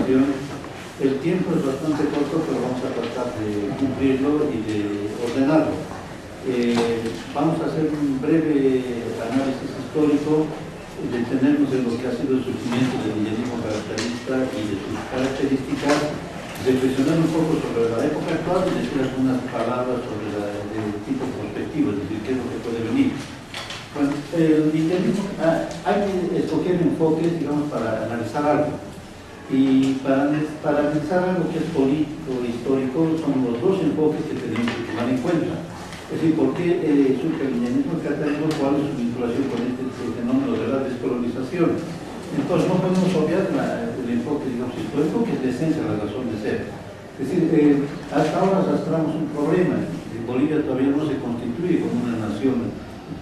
presentación. El tiempo es bastante corto, pero vamos a tratar de cumplirlo y de ordenarlo. Vamos a hacer un breve análisis histórico, detenernos en lo que ha sido el surgimiento del indigenismo caracterista y de sus características, reflexionar un poco sobre la época actual y decir algunas palabras sobre el tipo prospectivo, es decir, qué es lo que puede venir. Bueno, el indigenismo, hay que escoger enfoques, digamos, para analizar algo. Y para analizar algo que es político e histórico, son los dos enfoques que tenemos que tomar en cuenta. Es decir, ¿por qué surge el indigenismo caracterista? ¿Cuál es su vinculación con este fenómeno de la descolonización? Entonces no podemos obviar el enfoque, digamos, histórico, que es la esencia de la razón de ser. Es decir, hasta ahora arrastramos un problema. Bolivia todavía no se constituye como una nación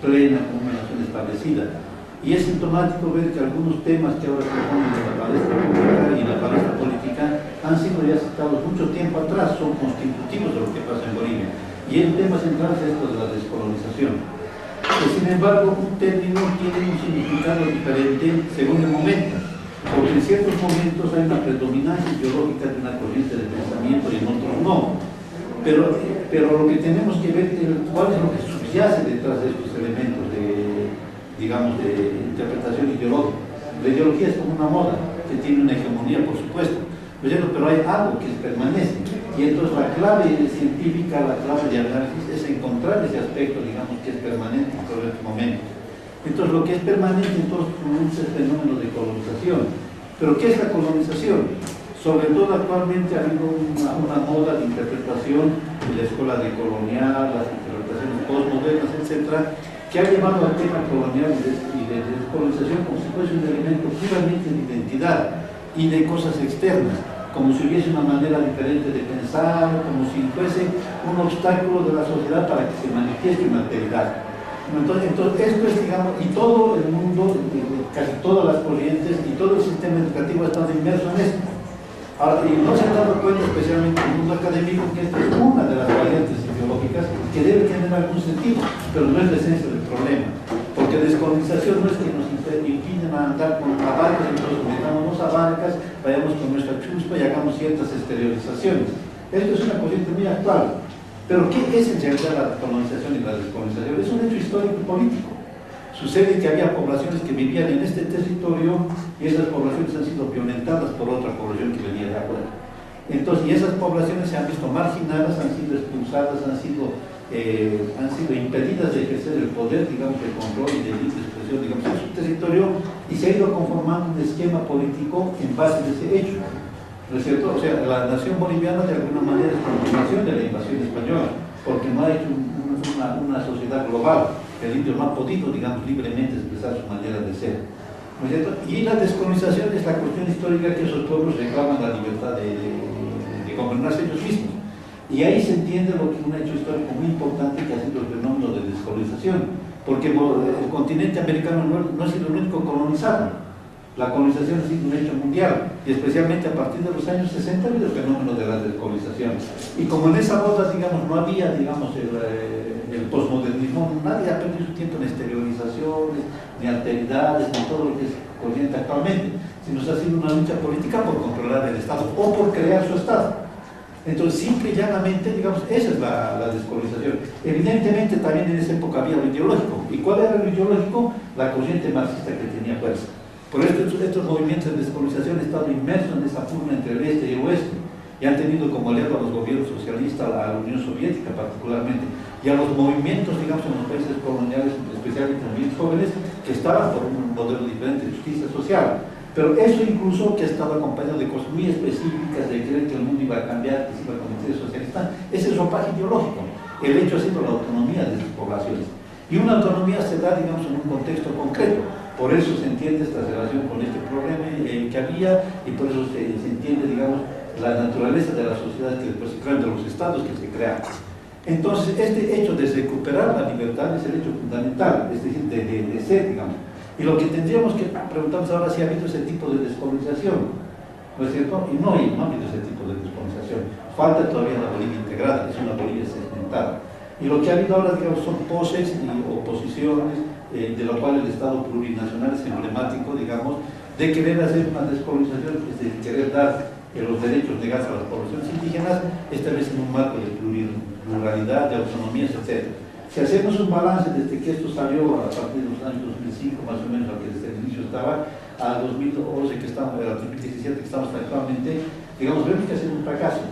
plena, como una nación establecida. Y es sintomático ver que algunos temas que ahora se ponen en la palestra pública y en la palestra política han sido ya citados mucho tiempo atrás, son constitutivos de lo que pasa en Bolivia. Y el tema central es esto de la descolonización. Sin embargo, un término tiene un significado diferente según el momento, porque en ciertos momentos hay una predominancia ideológica de una corriente de pensamiento y en otros no. Pero lo que tenemos que ver es cuál es lo que subyace detrás de estos elementos digamos, de interpretación ideológica. La ideología es como una moda, que tiene una hegemonía, por supuesto, pero hay algo que permanece. Y entonces la clave científica, la clave de análisis es encontrar ese aspecto, digamos, que es permanente en todo este momento. Entonces lo que es permanente entonces es el fenómeno de colonización. ¿Pero qué es la colonización? Sobre todo actualmente ha habido una moda de interpretación de la escuela decolonial, las interpretaciones postmodernas, etcétera, que ha llevado al tema colonial y de descolonización como si fuese un elemento puramente de identidad y de cosas externas, como si hubiese una manera diferente de pensar, como si fuese un obstáculo de la sociedad para que se manifieste una alteridad. Entonces esto es, digamos, y todo el mundo, casi todas las corrientes y todo el sistema educativo ha estado inmerso en esto. Ahora, y no se han dado cuenta, especialmente en el mundo académico, que esta es una de las variantes ideológicas que debe tener algún sentido, pero no es la esencia del problema. Porque descolonización no es que nos impiden a andar con abarcas, entonces metamos abarcas, vayamos con nuestra chuspa y hagamos ciertas exteriorizaciones. Esto es una corriente muy actual. Pero ¿qué es en realidad la colonización y la descolonización? Es un hecho histórico y político. Sucede que había poblaciones que vivían en este territorio y esas poblaciones han sido violentadas por otra población que venía de afuera. Entonces, y esas poblaciones se han visto marginadas, han sido expulsadas, han sido impedidas de ejercer el poder, digamos, de control y de libre expresión, digamos, en su territorio, y se ha ido conformando un esquema político en base a ese hecho. ¿No es cierto? O sea, la nación boliviana de alguna manera es continuación de la invasión española, porque no ha hecho una sociedad global. El indio no ha podido, digamos, libremente expresar su manera de ser. ¿No es cierto? Y la descolonización es la cuestión histórica que esos pueblos reclaman la libertad de gobernarse ellos mismos. Y ahí se entiende lo que es un hecho histórico muy importante que ha sido el fenómeno de descolonización, porque el continente americano no ha sido el único colonizado. La colonización ha sido un hecho mundial, y especialmente a partir de los años 60 ha habido el fenómeno de la descolonización. Y como en esa moda, digamos, no había, digamos, el posmodernismo, nadie ha perdido su tiempo en exteriorizaciones, ni alteridades, ni todo lo que es corriente actualmente, sino ha sido una lucha política por controlar el Estado o por crear su Estado. Entonces, simple y llanamente, digamos, esa es la descolonización. Evidentemente, también en esa época había lo ideológico. ¿Y cuál era lo ideológico? La corriente marxista que tenía fuerza. Por eso estos movimientos de descolonización han estado inmersos en esa pugna entre el este y el oeste, y han tenido como aliado a los gobiernos socialistas, a la Unión Soviética particularmente, y a los movimientos, digamos, en los países coloniales, especialmente en los jóvenes, que estaban por un modelo diferente de justicia social. Pero eso incluso que ha estado acompañado de cosas muy específicas, de creer que el mundo iba a cambiar, que se iba a convertir en socialista, ese es ropaje ideológico. El hecho ha sido la autonomía de sus poblaciones. Y una autonomía se da, digamos, en un contexto concreto. Por eso se entiende esta relación con este problema que había, y por eso se entiende, digamos, la naturaleza de la sociedad que después se crean, de los estados que se crean. Entonces, este hecho de recuperar la libertad es el hecho fundamental, es decir, de ser, digamos. Y lo que tendríamos que preguntarnos ahora es si ha habido ese tipo de descolonización, ¿no es cierto? Y no ha habido ese tipo de descolonización. Falta todavía la Bolivia integrada, es una Bolivia segmentada. Y lo que ha habido ahora, digamos, son poses y oposiciones, de lo cual el Estado plurinacional es emblemático, digamos, de querer hacer una descolonización, es de querer dar los derechos negados a las poblaciones indígenas establecen un marco de pluralidad, de autonomías, etc. Si hacemos un balance desde que esto salió a partir de los años 2005, más o menos, que desde el inicio estaba, a 2011, que estamos, a 2017, que estamos actualmente, digamos, vemos que ha sido un fracaso.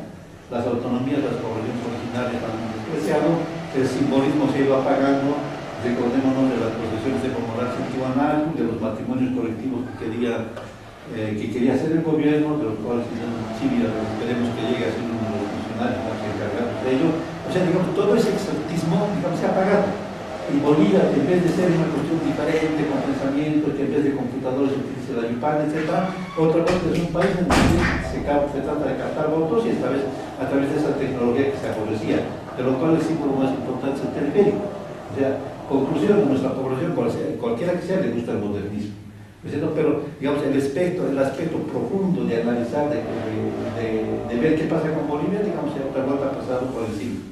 Las autonomías, las poblaciones originarias han despreciado, el simbolismo se iba apagando. Recordémonos de las procesiones de Pomoral Sentihuanal, de los matrimonios colectivos que quería hacer el gobierno, de los cuales Chile esperemos que llegue a ser uno de los funcionarios más encargados de ello. O sea, digamos, todo ese exaltismo, digamos, se ha apagado. Y Bolivia, en vez de ser una cuestión diferente, con pensamiento, que en vez de computadores se utilice la YUPAN, etc., otra vez es un país en donde se trata de captar votos y esta vez a través de esa tecnología que se aborrecía, de lo cual el símbolo más importante es el teleférico. O sea, conclusión de nuestra población, cualquiera que sea, le gusta el modernismo. Pero, digamos, el aspecto profundo de analizar, de ver qué pasa con Bolivia, digamos, ya otra vuelta ha pasado por el siglo.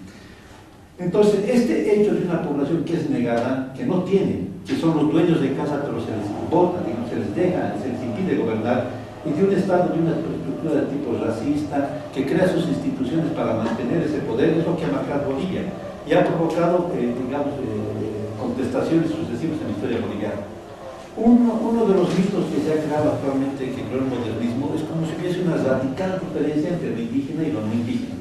Entonces, este hecho de una población que es negada, que no tiene, que son los dueños de casa, pero se les vota, digamos, se les deja, se les impide gobernar, y de un Estado, de una estructura de tipo racista, que crea sus instituciones para mantener ese poder, es lo que ha marcado Bolivia, y ha provocado, digamos, contestaciones sucesivas en la historia boliviana. Uno de los mitos que se ha creado actualmente, que creó el modernismo, es como si hubiese una radical diferencia entre lo indígena y lo no indígena.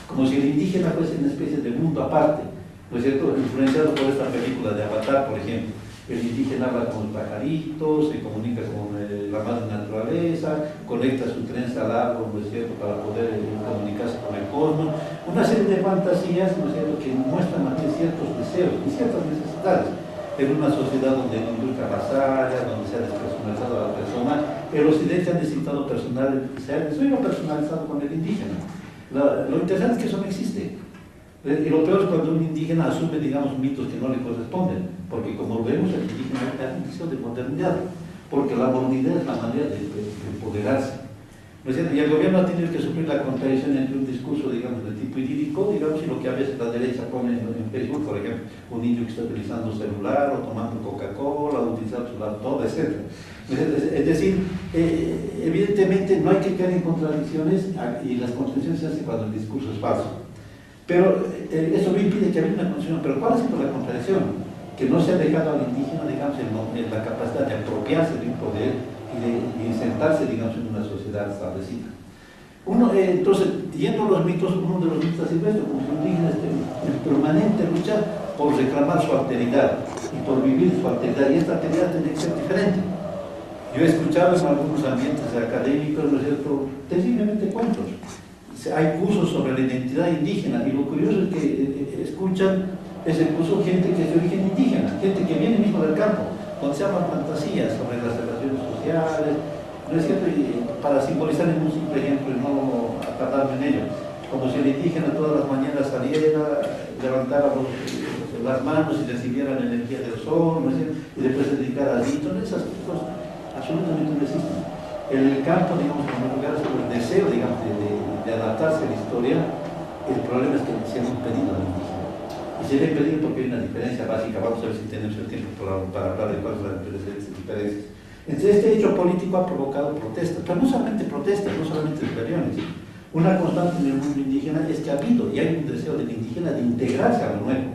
Como si el indígena fuese una especie de mundo aparte, ¿no es cierto? Influenciado por esta película de Avatar, por ejemplo. El indígena habla con los pajaritos, se comunica con la madre naturaleza, conecta su trenza al árbol, ¿no es cierto?, para poder comunicarse con el cosmos. Una serie de fantasías, ¿no es cierto?, que muestran más bien ciertos deseos y ciertas necesidades. En una sociedad donde la industria avasalla, donde se ha despersonalizado a la persona, el occidente ha necesitado se ha personalizado con el indígena. Lo interesante es que eso no existe. Y lo peor es cuando un indígena asume, digamos, mitos que no le corresponden, porque como vemos, el indígena es un deseo de modernidad, porque la modernidad es la manera de empoderarse. ¿No es cierto? Y el gobierno ha tenido que sufrir la contradicción entre un discurso, digamos, de tipo idílico, digamos, y lo que a veces la derecha pone en Facebook, por ejemplo, un niño que está utilizando un celular, o tomando Coca-Cola, o utilizando su laptop, etc. Es decir, evidentemente no hay que caer en contradicciones, y las contradicciones se hacen cuando el discurso es falso. Pero eso no impide que haya una contradicción. Pero ¿cuál ha sido la contradicción? Que no se ha dejado al indígena, digamos, en la capacidad de apropiarse de un poder y de insertarse, digamos, en una sociedad establecida. Entonces, yendo a los mitos, uno de los mitos ha sido esto, como el indígena está en permanente lucha por reclamar su alteridad y por vivir su alteridad, y esta alteridad tiene que ser diferente. Yo he escuchado en algunos ambientes académicos, ¿no es cierto?, terriblemente cuentos. Hay cursos sobre la identidad indígena, y lo curioso es que escuchan ese curso gente que es de origen indígena, gente que viene mismo del campo, donde se llaman fantasías sobre las relaciones sociales, ¿no es cierto? Y para simbolizar en un simple ejemplo y no atardarme en ello, como si el indígena todas las mañanas saliera, levantara las manos y recibiera la energía del sol, ¿no es cierto?, y después se dedicara a allí. Entonces esas cosas absolutamente no existen. En el campo, digamos, como lugar, el deseo, digamos, de adaptarse a la historia, el problema es que se ha impedido al indígena. Y se le ha impedido porque hay una diferencia básica. Vamos a ver si tenemos el tiempo para hablar de cuáles son las diferencias. Entonces, este hecho político ha provocado protestas, pero no solamente protestas, no solamente rebeliones. Una constante en el mundo indígena es que ha habido y hay un deseo del indígena de integrarse a lo nuevo.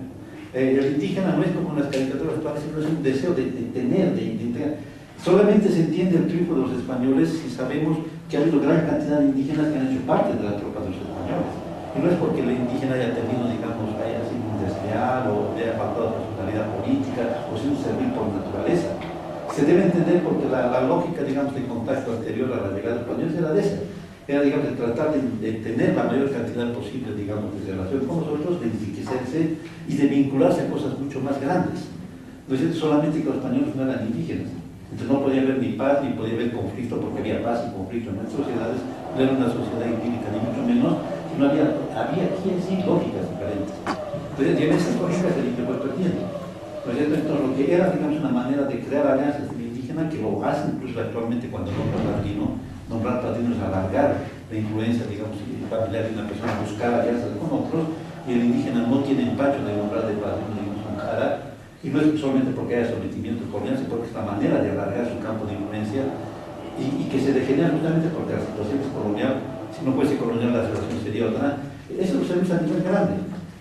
El indígena no es como en las caricaturas actuales, sino es un deseo de tener, de integrar. Solamente se entiende el triunfo de los españoles si sabemos que ha habido gran cantidad de indígenas que han hecho parte de las tropas de los españoles. Y no es porque el indígena haya tenido, digamos, haya sido un desleal o le haya faltado personalidad política o sido un servil por naturaleza. Se debe entender porque la lógica, digamos, de contacto anterior a la llegada de los españoles era de esa. Era, digamos, de tratar de tener la mayor cantidad posible, digamos, de relación con nosotros, de enriquecerse y de vincularse a cosas mucho más grandes. No es cierto solamente que los españoles no eran indígenas. Entonces no podía haber ni paz, ni podía haber conflicto, porque había paz y conflicto en nuestras sociedades. No era una sociedad idílica, ni mucho menos, sino había aquí en sí lógicas diferentes. Entonces, y en esas lógicas el indio fue perdiendo. Entonces, lo que era, digamos, una manera de crear alianzas de indígena, que lo hace incluso actualmente cuando nombrar padrino es alargar la influencia, digamos, familiar de una persona, buscar alianzas con otros, y el indígena no tiene empacho de nombrar de padrino, digamos, un jara. Y no es solamente porque haya sometimiento cordial, sino porque es la manera de alargar su campo de influencia y que se degenera justamente porque la situación colonial si no fuese colonial la relación sería otra. Eso lo sabemos a nivel grande,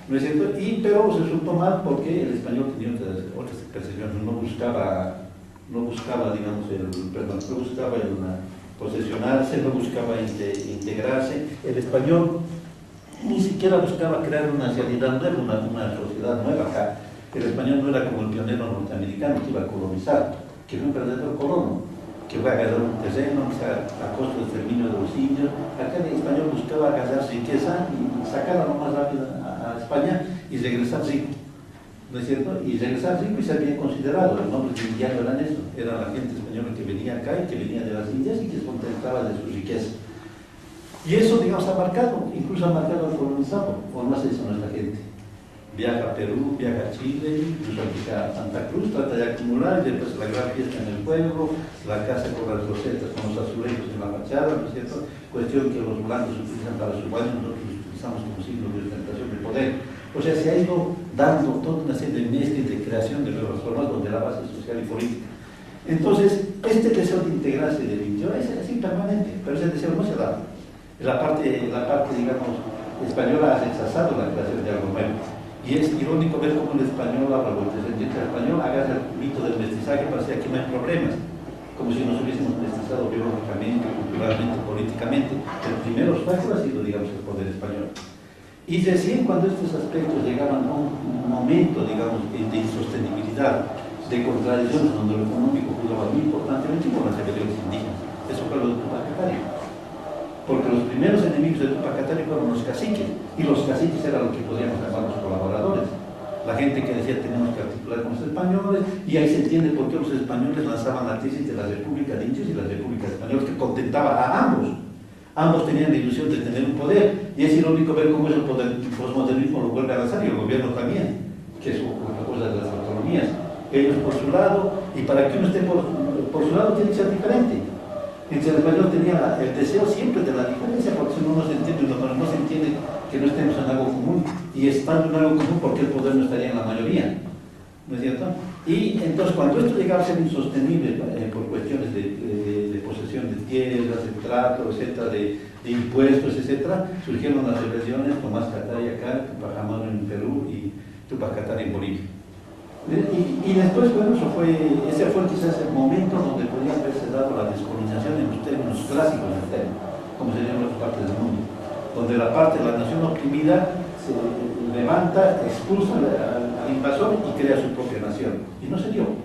¿no es cierto? Pero se resultó mal porque el español tenía otras percepciones, no buscaba, digamos, no buscaba posesionarse, no buscaba integrarse. El español ni siquiera buscaba crear una realidad nueva, una sociedad nueva acá. El español no era como el pionero norteamericano que iba a colonizar, que fue un verdadero colono, que fue a agarrar un terreno, a costo del exterminio de los indios. Acá el español buscaba agarrar riqueza y sacarla lo más rápido a España y regresar rico, ¿no es cierto? Y regresar rico y ser bien considerado. Los nombres de indiano eran eso, era la gente española que venía acá y que venía de las Indias y que se contentaba de su riqueza. Y eso, digamos, ha marcado, incluso ha marcado al colonizado, o no hace eso nuestra gente. Viaja a Perú, viaja a Chile, incluso a Santa Cruz, trata de acumular, y después la gran fiesta en el pueblo, la casa con las rosetas, con los azulejos en la fachada, ¿no es cierto? Cuestión que los blancos utilizan para su baño, nosotros utilizamos como signo de ostentación de poder. O sea, se ha ido dando toda una serie de mezclas de creación de nuevas formas donde la base social y política. Entonces, este deseo de integrarse del indio es así permanente, pero ese deseo no se da. La parte, digamos, española ha rechazado la creación de algo nuevo. Y es irónico ver cómo el español, o el descendiente español, agarra el mito del mestizaje para decir aquí no hay problemas, como si nos hubiésemos mestizado biológicamente, culturalmente, políticamente. El primer obstáculo ha sido, digamos, el poder español. Y recién cuando estos aspectos llegaban a un momento, digamos, de insostenibilidad, de contradicciones, donde lo económico jugaba muy importantemente con las rebeliones indígenas. Eso fue lo de Tupac Katari. Porque los primeros enemigos de Tupac Katari fueron los caciques, y los caciques eran lo que podíamos llamar los colaboradores. La gente que decía tenemos que articular con los españoles, y ahí se entiende por qué los españoles lanzaban la tesis de la República de Indios y la República Española, que contentaba a ambos. Ambos tenían la ilusión de tener un poder, y es irónico ver cómo el posmodernismo lo vuelve a lanzar, y el gobierno también, que es una cosa de las autonomías. Ellos por su lado, y para que uno esté por su lado tiene que ser diferente. Entonces el español tenía el deseo siempre de la diferencia, porque si uno no se entiende, no se entiende que no estemos en algo común, y estando en algo común porque el poder no estaría en la mayoría, ¿no es cierto? Y entonces cuando esto llegaba a ser insostenible por cuestiones de posesión de tierras, de trato, etcétera, de impuestos, etcétera, surgieron las rebeliones, Tomás Katari acá, Tupac Amaru en Perú y Tupac Katari en Bolivia. Y después, bueno, ese fue quizás el momento donde podía haberse dado la descolonización en los términos clásicos del término, como se llama en otras partes del mundo, donde la parte de la nación oprimida se levanta, expulsa al invasor y crea su propia nación. Y no se dio.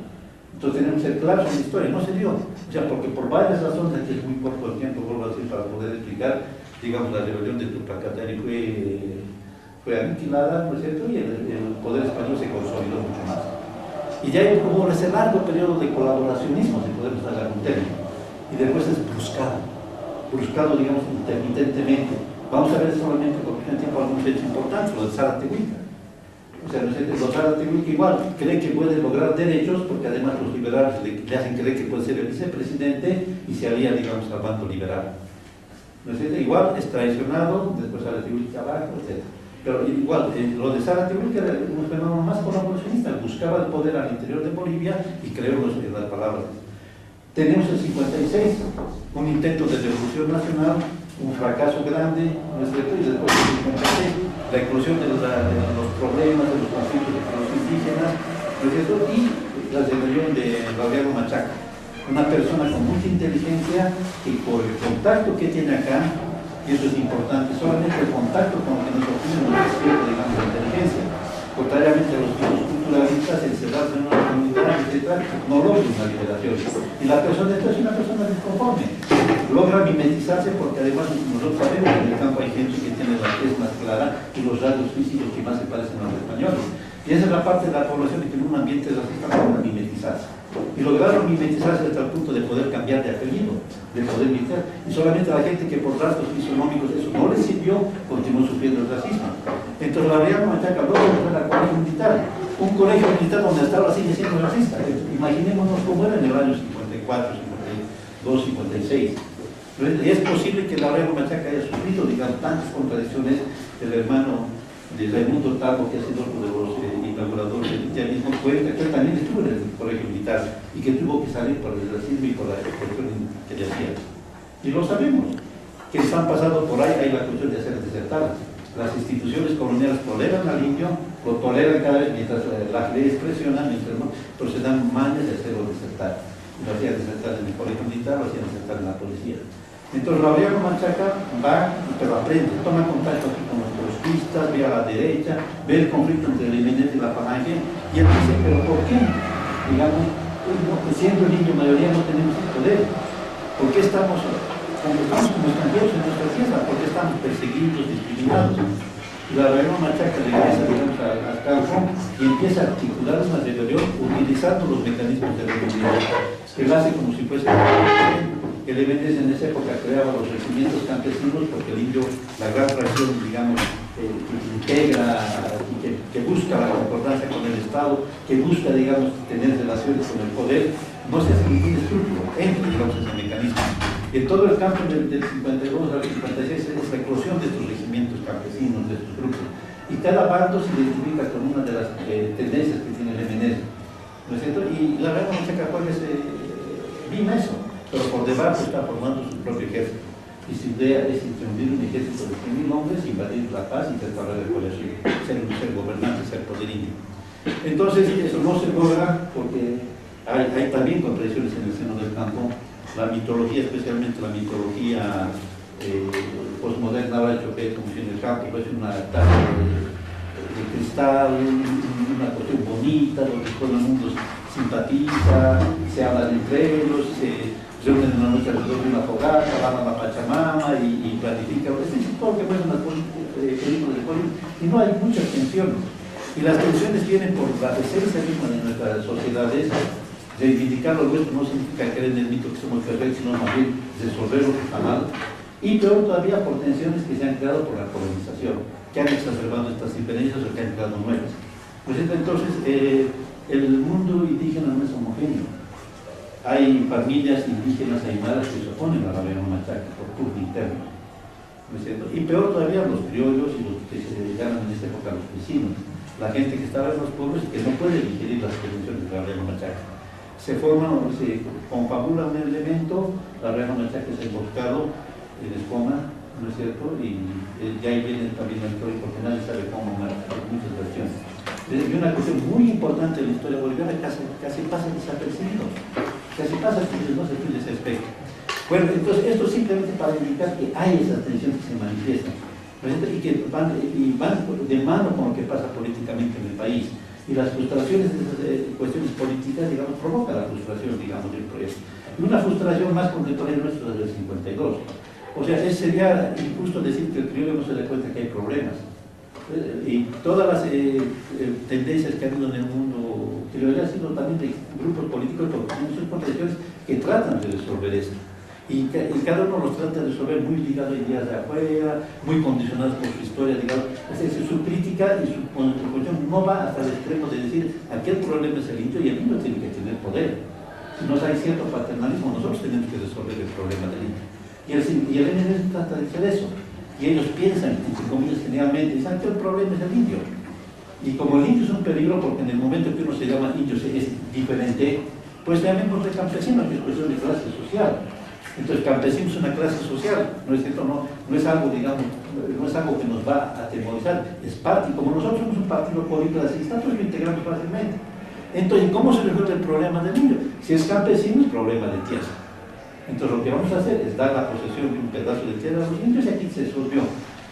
Entonces tenemos que ser claros en la historia, no se dio. O sea, porque por varias razones, aquí es muy corto el tiempo, vuelvo a decir, para poder explicar, digamos, la rebelión de Tupac Katari fue aniquilada, ¿no es cierto? Y el poder español se consolidó mucho más. Y ya hubo ese largo periodo de colaboracionismo, si podemos dar algún término. Y después es bruscado, digamos, intermitentemente. Vamos a ver solamente, porque en tiempo algunos hechos importantes, lo de Zaratehuica. O sea, los Zaratehuica igual creen que pueden lograr derechos, porque además los liberales le hacen creer que puede ser el vicepresidente y se alía, digamos, al bando liberal. ¿No es cierto? Igual es traicionado, después Zaratehuica abajo, etc. Pero igual, lo de Zaratehuica era un fenómeno más colaboracionista, buscaba el poder al interior de Bolivia y creó las palabras. Tenemos el 56, un intento de revolución nacional, un fracaso grande, ¿no es cierto? Y después el 56, la eclosión de los problemas, de los conflictos entre los indígenas, ¿no es cierto? Y la rebelión de Laureano Machaca, una persona con mucha inteligencia que por el contacto que tiene acá, y eso es importante, solamente el contacto con lo que nos ofrece nos despierta, digamos, la inteligencia. Contrariamente a los tipos culturalistas, encerrarse en una comunidad, etc., no logra una liberación. Y la persona es una persona disconforme. Logra mimetizarse porque además nosotros sabemos que en el campo hay gente que tiene la tez más clara y los rasgos físicos que más se parecen a los españoles. Y esa es la parte de la población que en un ambiente racista logra mimetizarse. Y lograron mimetizarse hasta el punto de poder cambiar de apellido, de poder militar. Y solamente la gente que por rasgos fisonómicos eso no les sirvió, continuó sufriendo el racismo. Entonces Laureano Machaca luego fue al colegio militar. Un colegio militar donde hasta ahora sigue siendo racista. Imaginémonos cómo era en el año 54, 52, 56. Y es posible que Laureano Machaca haya sufrido, digamos, tantas contradicciones. El hermano de Raimundo Tabo, que ha sido uno de los inauguradores del cristianismo, cuenta que él también estuvo en el colegio militar y que tuvo que salir por el racismo y por la expresión que le hacían. Y lo sabemos. quienes han pasado por ahí, hay la cuestión de hacer desertar. Las instituciones coloniales toleran al indio, lo toleran cada vez mientras las leyes presionan, pero se dan mañas de hacerlo desertar. Lo hacían desertar en el colegio militar, lo hacían desertar en la policía. Entonces Laureano Machaca va, pero aprende, toma contacto aquí con los trotskistas, ve a la derecha, ve el conflicto entre el MNL y la Falange, y él dice, pero ¿por qué? Digamos, siendo el indio mayoría no tenemos el poder. ¿Por qué estamos como extranjeros en nuestra tierra? ¿Por qué estamos perseguidos, discriminados? Y Laureano Machaca regresa, digamos, al campo y empieza a articular una rebelión utilizando los mecanismos de rebelión, que lo hace como si fuese el MNS en esa época creaba los regimientos campesinos porque el indio, la gran fracción, digamos, que integra, que busca la concordancia con el Estado, que busca, digamos, tener relaciones con el poder, no se hace ningún escrúpulo, entra, digamos, ese mecanismo. Y en todo el campo del 52 al 56 es la eclosión de estos regimientos campesinos, de estos grupos. Y cada bando se identifica con una de las tendencias que tiene el MNS, ¿no es cierto? Y la verdad no se capaz de vino eso. Pero por debajo está formando su propio ejército. Y su idea es introducir un ejército de 100.000 hombres, invadir la paz y restaurar el poder, ser gobernante, ser poder indio. Entonces, eso no se logra porque hay también contradicciones en el seno del campo. La mitología, especialmente la mitología postmoderna, ha hecho que, como si en el campo fuese una taza de cristal, una cuestión bonita, donde todo el mundo simpatiza, se hablan entre ellos, se reúnen en la noche alrededor de una fogata, van a la Pachamama y planifican, es decir, todo lo que muestran las películas de Hollywood, y no hay muchas tensiones. Y las tensiones vienen por la esencia misma de nuestras sociedades. Reivindicar lo nuestro no significa creer en el mito que somos perfectos, sino más bien resolver lo que está mal. Y peor todavía por tensiones que se han creado por la colonización, que han exacerbado estas diferencias o que han creado nuevas. Pues entonces, el mundo indígena no es homogéneo. Hay familias indígenas aymaras que se oponen a la Laureano Machaca por turno interno, ¿no es cierto? Y peor todavía los criollos y los que se llaman en esta época los vecinos, la gente que estaba en los pueblos y que no puede digerir las prevenciones de la Laureano Machaca. Se forman, se confabula un elemento, la Laureano Machaca es emboscado en Escoma, ¿no es cierto? Y ya ahí viene también la historia, porque nadie sabe cómo marcar, hay muchas versiones. Y una cuestión muy importante en la historia boliviana casi pasa desapercibido. Casi pasa que no se tiene ese aspecto. Bueno, entonces esto simplemente para indicar que hay esas tensiones que se manifiestan, ¿no? Y que van de mano con lo que pasa políticamente en el país. Y las frustraciones de esas cuestiones políticas, digamos, provoca la frustración, digamos, del proyecto. Y una frustración más contemporánea nuestra desde el 52. O sea, sería injusto decir que el criollo no se da cuenta que hay problemas. Y todas las tendencias que ha habido en el mundo criollo han sido también de grupos políticos con muchas contradicciones que tratan de resolver esto. Y cada uno los trata de resolver muy ligados a ideas de afuera, muy condicionados por su historia, digamos. Es decir, su crítica y su cuestión no va hasta el extremo de decir aquel problema es el indio y el indio tiene que tener poder. Si no hay cierto paternalismo, nosotros tenemos que resolver el problema del indio. Y el NN trata de hacer eso. Y ellos piensan, entre comillas, generalmente, dicen que el problema es el indio. Y como el indio es un peligro, porque en el momento que uno se llama indio es diferente, pues llamémosle campesino, que es cuestión de clase social. Entonces, campesino es una clase social, no es cierto, no es algo, digamos, no es algo que nos va a atemorizar, es parte, y como nosotros somos un partido político asista, pues lo integramos fácilmente. Entonces, ¿cómo se resuelve el problema del indio? Si es campesino, es problema de tierra. Entonces lo que vamos a hacer es dar la posesión de un pedazo de tierra a los indios y aquí se resolvió.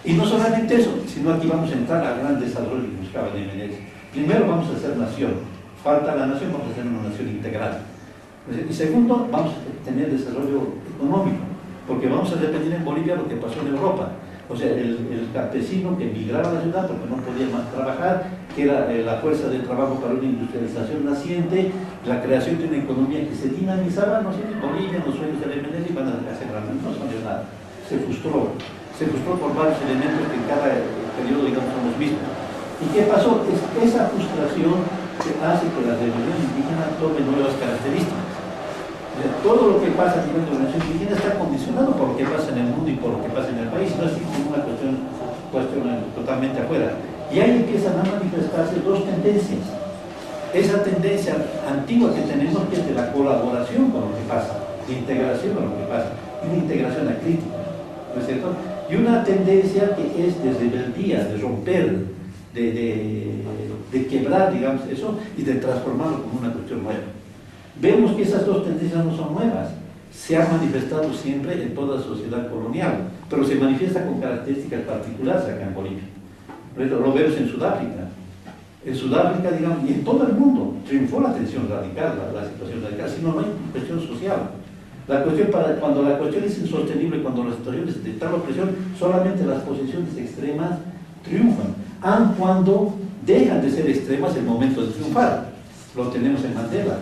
Y no solamente eso, sino aquí vamos a entrar al gran desarrollo que buscaba el MNS. Primero vamos a hacer nación, falta la nación, vamos a hacer una nación integral. Y segundo, vamos a tener desarrollo económico, porque vamos a repetir en Bolivia lo que pasó en Europa. O sea, el campesino que emigraba a la ciudad porque no podía más trabajar, que era la fuerza de trabajo para una industrialización naciente, la creación de una economía que se dinamizaba, no sé, en Bolivia, en los sueños del MNS y van a hacer grandes, no salió nada. Se frustró por varios elementos que en cada periodo, digamos, son los mismos. ¿Y qué pasó? Esa frustración que hace que la rebelión indígena tome nuevas características. Todo lo que pasa a nivel de organización indígena está condicionado por lo que pasa en el mundo y por lo que pasa en el país, no es una cuestión totalmente afuera. Y ahí empiezan a manifestarse dos tendencias. Esa tendencia antigua que tenemos, que es de la colaboración con lo que pasa, de integración con lo que pasa, y una integración acrítica. ¿no es cierto? Y una tendencia que es de rebeldía, de romper, de quebrar, digamos, eso y de transformarlo como una cuestión nueva. Vemos que esas dos tendencias no son nuevas, se han manifestado siempre en toda sociedad colonial, pero se manifiesta con características particulares acá en Bolivia. Lo vemos en Sudáfrica. En Sudáfrica, digamos, y en todo el mundo, triunfó la tensión radical, la situación radical, sino no hay cuestión social. Cuando la cuestión es insostenible, cuando la situación es de tal opresión, solamente las posiciones extremas triunfan, aun cuando dejan de ser extremas el momento de triunfar. Lo tenemos en Mandela.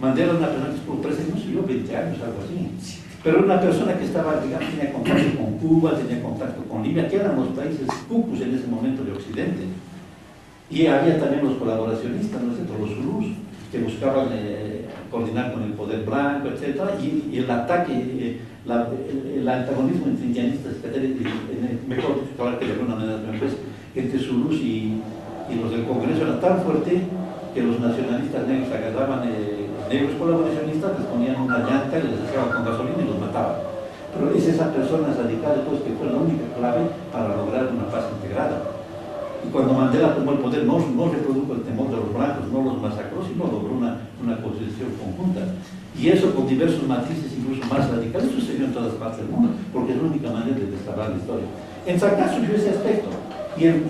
Mandela es una persona que estuvo presa, no sé yo, 20 años, algo así. Pero una persona que estaba, digamos, tenía contacto con Cuba, tenía contacto con Libia, que eran los países cucus en ese momento de Occidente. Y había también los colaboracionistas, ¿no es cierto?, los zulús, que buscaban coordinar con el poder blanco, etc. Y el ataque, el antagonismo entre indianistas, mejor dicho, que de alguna manera entre zulús y los del Congreso era tan fuerte que los nacionalistas negros agarraban negros colaboracionistas, les ponían una llanta y les echaban con gasolina y los mataban. Pero es esa persona radical pues, que fue la única clave para lograr una paz integrada. Y cuando Mandela tomó el poder no reprodujo el temor de los blancos, no los masacró, sino logró una posición conjunta. Y eso con diversos matices incluso más radicales sucedió en todas partes del mundo, porque es la única manera de destrabar la historia. En Sacá surgió ese aspecto, y el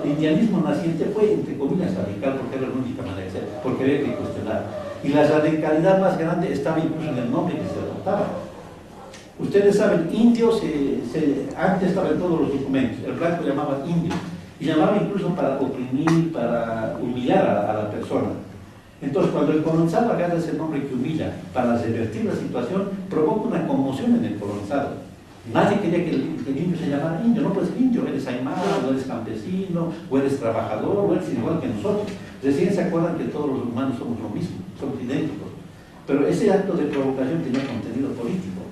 indianismo naciente fue, entre comillas, radical, porque era la única manera de ser, porque había que cuestionar. Y la radicalidad más grande estaba incluso en el nombre que se adoptaba. Ustedes saben, indio antes estaba en todos los documentos, el blanco llamaba indio, y llamaba incluso para oprimir, para humillar a la persona. Entonces, cuando el colonizado agarra ese nombre que humilla para revertir la situación, provoca una conmoción en el colonizado. Nadie quería que el indio se llamara indio, no puedes ser indio, eres aymara, o eres campesino, o eres trabajador, o eres igual que nosotros. Recién se acuerdan que todos los humanos somos lo mismo, somos idénticos. Pero ese acto de provocación tenía contenido político.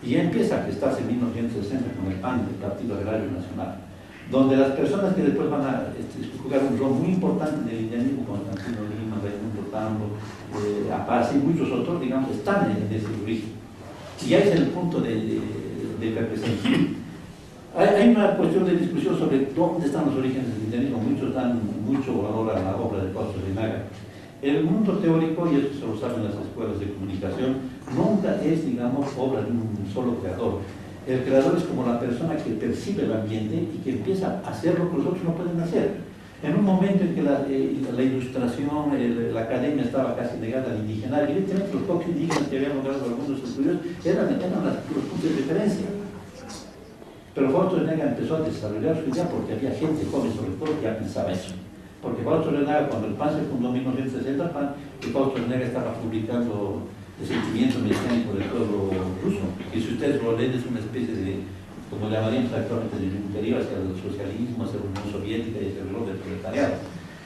Y ya empieza a gestarse en 1960 con el PAN, el Partido Agrario Nacional, donde las personas que después van a jugar un rol muy importante en el indianismo, como Constantino Lima, Raimundo Tambo, Apaz y muchos otros, digamos, están en ese origen. Y ya es el punto de representación. Hay una cuestión de discusión sobre dónde están los orígenes del indianismo. Muchos dan mucho valor a la obra de Fausto Reinaga. El mundo teórico, y esto se lo saben las escuelas de comunicación, nunca es, digamos, obra de un solo creador. El creador es como la persona que percibe el ambiente y que empieza a hacer lo que los otros no pueden hacer. En un momento en que la ilustración, la academia estaba casi negada al indígena, evidentemente los pocos indígenas que habían logrado algunos estudios eran los puntos de referencia. Pero Fausto Reinaga empezó a desarrollar su idea porque había gente joven, sobre todo, que ya pensaba eso. Porque Fausto Reinaga, cuando el PAN se fundó en 1960, Fausto Reinaga estaba publicando el sentimiento mesiánico del pueblo ruso, y si ustedes lo leen es una especie de, como llamaríamos actualmente, de imperio hacia el socialismo, hacia la Unión Soviética y hacia el rol del proletariado.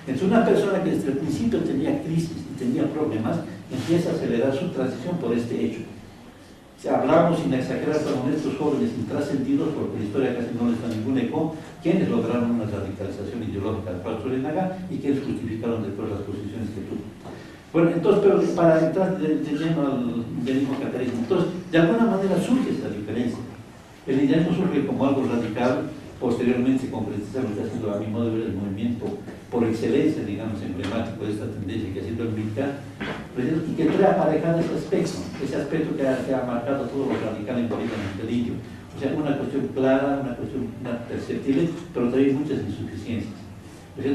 Entonces una persona que desde el principio tenía crisis y tenía problemas, empieza a acelerar su transición por este hecho. Si hablamos sin exagerar con estos jóvenes intrascendidos, porque la historia casi no les da ningún eco, quienes lograron una radicalización ideológica de Fausto Reinaga y quienes justificaron después las posiciones que tuvo. Bueno, entonces, pero para entrar de lleno al indianismo catarismo, entonces, de alguna manera surge esta diferencia. El indianismo surge como algo radical, posteriormente se concretiza lo que ha sido, a mi modo de ver, el movimiento por excelencia, digamos, emblemático de esta tendencia que ha sido el militar, y que trae aparejado ese aspecto que ha marcado todo lo radical en Bolivia en el indio. O sea, una cuestión clara, una cuestión perceptible, pero trae muchas insuficiencias.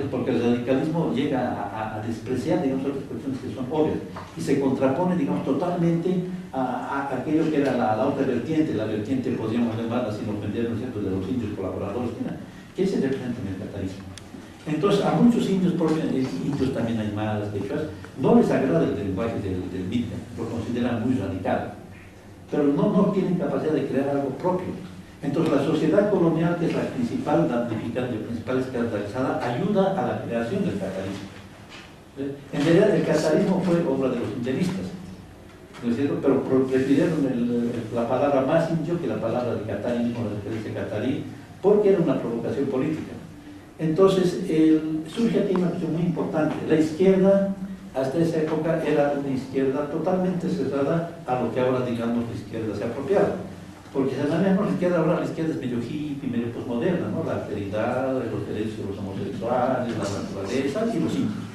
Porque el radicalismo llega a despreciar, digamos, otras cuestiones que son obvias y se contrapone, digamos, totalmente a aquello que era la otra vertiente, la vertiente, podríamos llamarla sin ofender, ¿no es cierto?, de los indios colaboradores, que se representa en el catarismo. Entonces, a muchos indios, indios también aymaras, quechuas, no les agrada el lenguaje del Mitka, lo consideran muy radical, pero no tienen capacidad de crear algo propio. Entonces la sociedad colonial, que es la principal damnificante, la principal escandalizada, ayuda a la creación del catarismo. En realidad el catarismo fue obra de los indianistas, ¿no es cierto? Pero prefirieron la palabra más indio que la palabra de catarismo, la diferencia catarí, porque era una provocación política. Entonces surge aquí una cuestión muy importante. La izquierda, hasta esa época, era una izquierda totalmente cerrada a lo que ahora, digamos, la izquierda se ha apropiado. porque se maneja la izquierda, ahora la izquierda es medio hippie, medio postmoderna, ¿no? La alteridad, los derechos de los homosexuales, la naturaleza y los indios.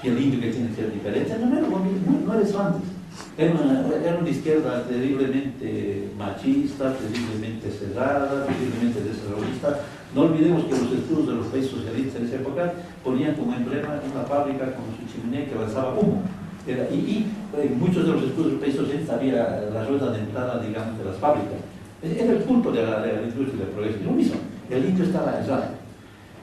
Y el indio que tiene que ser diferente, no era eso antes. Era una izquierda terriblemente machista, terriblemente cerrada, terriblemente desarrollista. No olvidemos que los escudos de los países socialistas en esa época ponían como emblema una fábrica con su chimenea que lanzaba humo. Y en muchos de los escudos de los países socialistas había la rueda de entrada, digamos, de las fábricas. Era el punto de la industria del progreso. Lo mismo, el indio estaba aislado.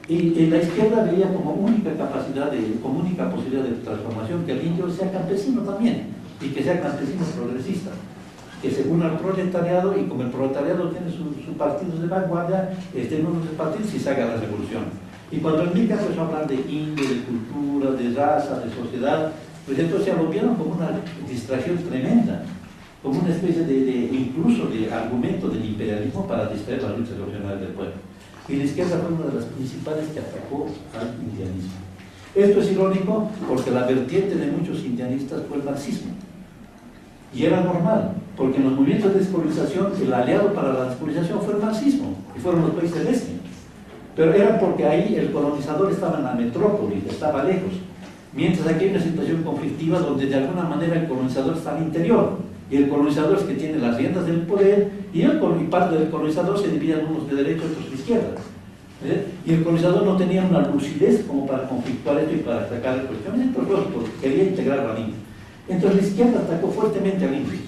Y la izquierda veía como única capacidad, como única posibilidad de transformación que el indio sea campesino también, y que sea campesino progresista, que se una al proletariado, y como el proletariado tiene sus partidos de vanguardia, estén unos partidos y se haga la revolución. Y cuando el Mica empezó a hablar de indio, de cultura, de raza, de sociedad, pues entonces lo vieron como una distracción tremenda, como una especie incluso de argumento del imperialismo para distraer las luchas revolucionarias del pueblo. Y la izquierda fue una de las principales que atacó al indianismo. Esto es irónico porque la vertiente de muchos indianistas fue el marxismo. Y era normal, porque en los movimientos de descolonización, el aliado para la descolonización fue el marxismo, y fueron los países del este. Pero era porque ahí el colonizador estaba en la metrópoli, estaba lejos. Mientras aquí hay una situación conflictiva donde de alguna manera el colonizador está al interior, y el colonizador es que tiene las riendas del poder, y parte del colonizador se divide en unos de derecha y otros de izquierda. Y el colonizador no tenía una lucidez como para conflictuar esto y para atacar cuestiones, entonces lógico, quería integrarlo al indio. Entonces la izquierda atacó fuertemente al indio.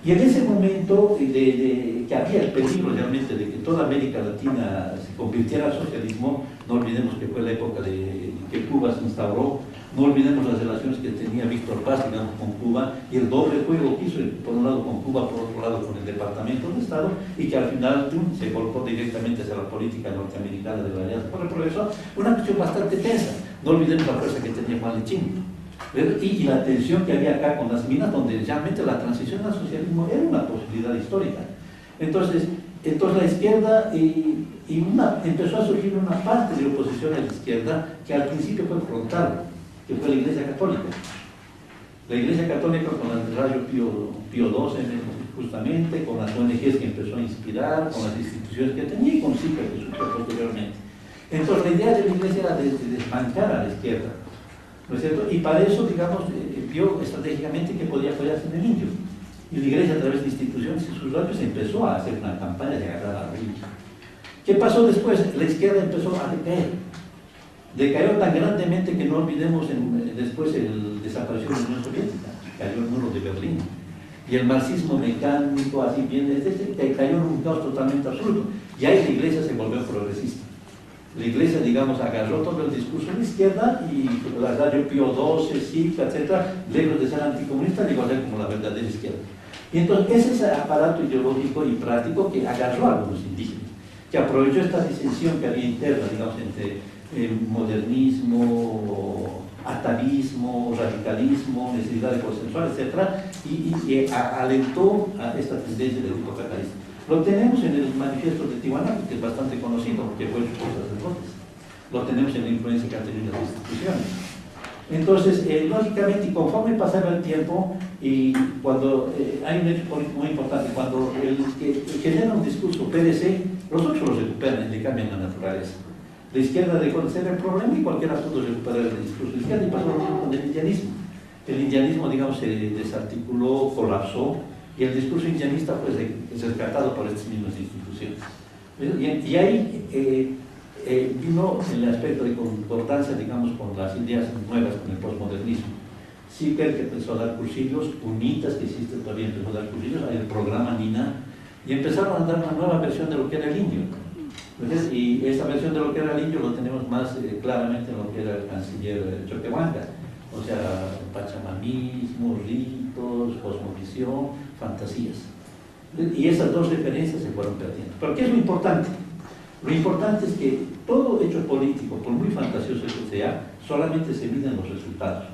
Y en ese momento que había el peligro realmente de que toda América Latina se convirtiera al socialismo, no olvidemos que fue la época de que Cuba se instauró, no olvidemos las relaciones que tenía Víctor Paz, digamos, con Cuba, y el doble juego que hizo, por un lado con Cuba, por otro lado con el Departamento de Estado, y que al final se volcó directamente hacia la política norteamericana de la Alianza por el Progreso, una cuestión bastante tensa. No olvidemos la fuerza que tenía Malechín. Y la tensión que había acá con las minas, donde realmente la transición al socialismo era una posibilidad histórica. Entonces la izquierda empezó a surgir una parte de oposición a la izquierda que al principio fue frontal, que fue la Iglesia Católica. La Iglesia Católica con el Radio Pío XII, justamente, con las ONGs que empezó a inspirar, con las instituciones que tenía y con CIPA que surgió posteriormente. Entonces la idea de la Iglesia era de desbancar a la izquierda, ¿no es cierto? Y para eso, digamos, vio estratégicamente que podía apoyarse en el indio. Y la Iglesia, a través de instituciones y sus radios, empezó a hacer una campaña de agarrar a la indio. ¿Qué pasó después? La izquierda empezó a decaer. Decayó tan grandemente que no olvidemos después desapareció la Unión Soviética, cayó el muro de Berlín. Y el marxismo mecánico, así bien, cayó en un caos totalmente absoluto. Y ahí la Iglesia se volvió progresista. La Iglesia, digamos, agarró todo el discurso de la izquierda y la Radio Pío XII, CICA, etcétera, lejos de ser anticomunista, llegó a ser como la verdadera izquierda. Y entonces ese es el aparato ideológico y práctico que agarró a algunos indígenas, que aprovechó esta disensión que había interna, digamos, entre modernismo, atavismo, radicalismo, necesidad de consensuar, etcétera, y alentó a esta tendencia del tipo catalista. Lo tenemos en el manifiesto de Tiwanaku, que es bastante conocido, porque fue hecho por sacerdotes. Lo tenemos en la influencia que han tenido las instituciones. Entonces, lógicamente, y conforme pasaba el tiempo, y cuando hay un hecho político muy importante, cuando el que genera un discurso PDC, los otros lo recuperan y le cambian la naturaleza. La izquierda dejó de ser el problema y cualquiera pudo recuperar el discurso de la izquierda, y pasó lo mismo con el indianismo. El indianismo, digamos, se desarticuló, colapsó, y el discurso indianista fue rescatado por estas mismas instituciones. Y ahí vino el aspecto de concordancia, digamos, con las ideas nuevas, con el postmodernismo. Siker, que empezó a dar cursillos, UNITAS, que existe todavía, empezó a dar cursillos, hay el programa NINA, y empezaron a dar una nueva versión de lo que era el indio. Entonces, y esta versión de lo que era el indio lo tenemos más claramente en lo que era el canciller Choquehuanca, o sea, pachamamismo, ritos, cosmovisión, fantasías. Y esas dos referencias se fueron perdiendo. ¿Pero qué es lo importante? Lo importante es que todo hecho político, por muy fantasioso que sea, solamente se miden los resultados.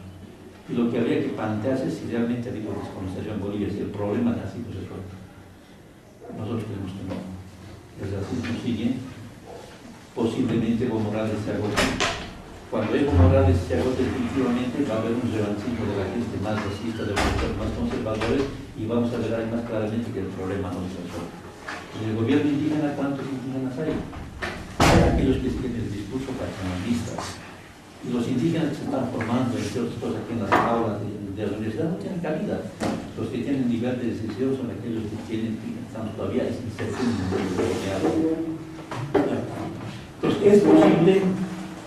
Y lo que habría que plantearse es si realmente ha habido descolonización en Bolivia, si el problema ha sido resuelto. Nosotros creemos que no. El racismo sigue, posiblemente Evo Morales se agote. Cuando Evo Morales se agote definitivamente, va a haber un revanchismo de la gente más racista, de los más conservadores, y vamos a ver ahí más claramente que el problema no se resuelve. En el gobierno indígena, ¿cuántos indígenas hay? Hay aquellos que siguen el discurso paternalista. Y los indígenas que se están formando, entre otras cosas, aquí en las aulas de la universidad no tienen cabida. Los que tienen nivel de decisión son aquellos que están todavía inserción en el mundo colonial. Entonces, es posible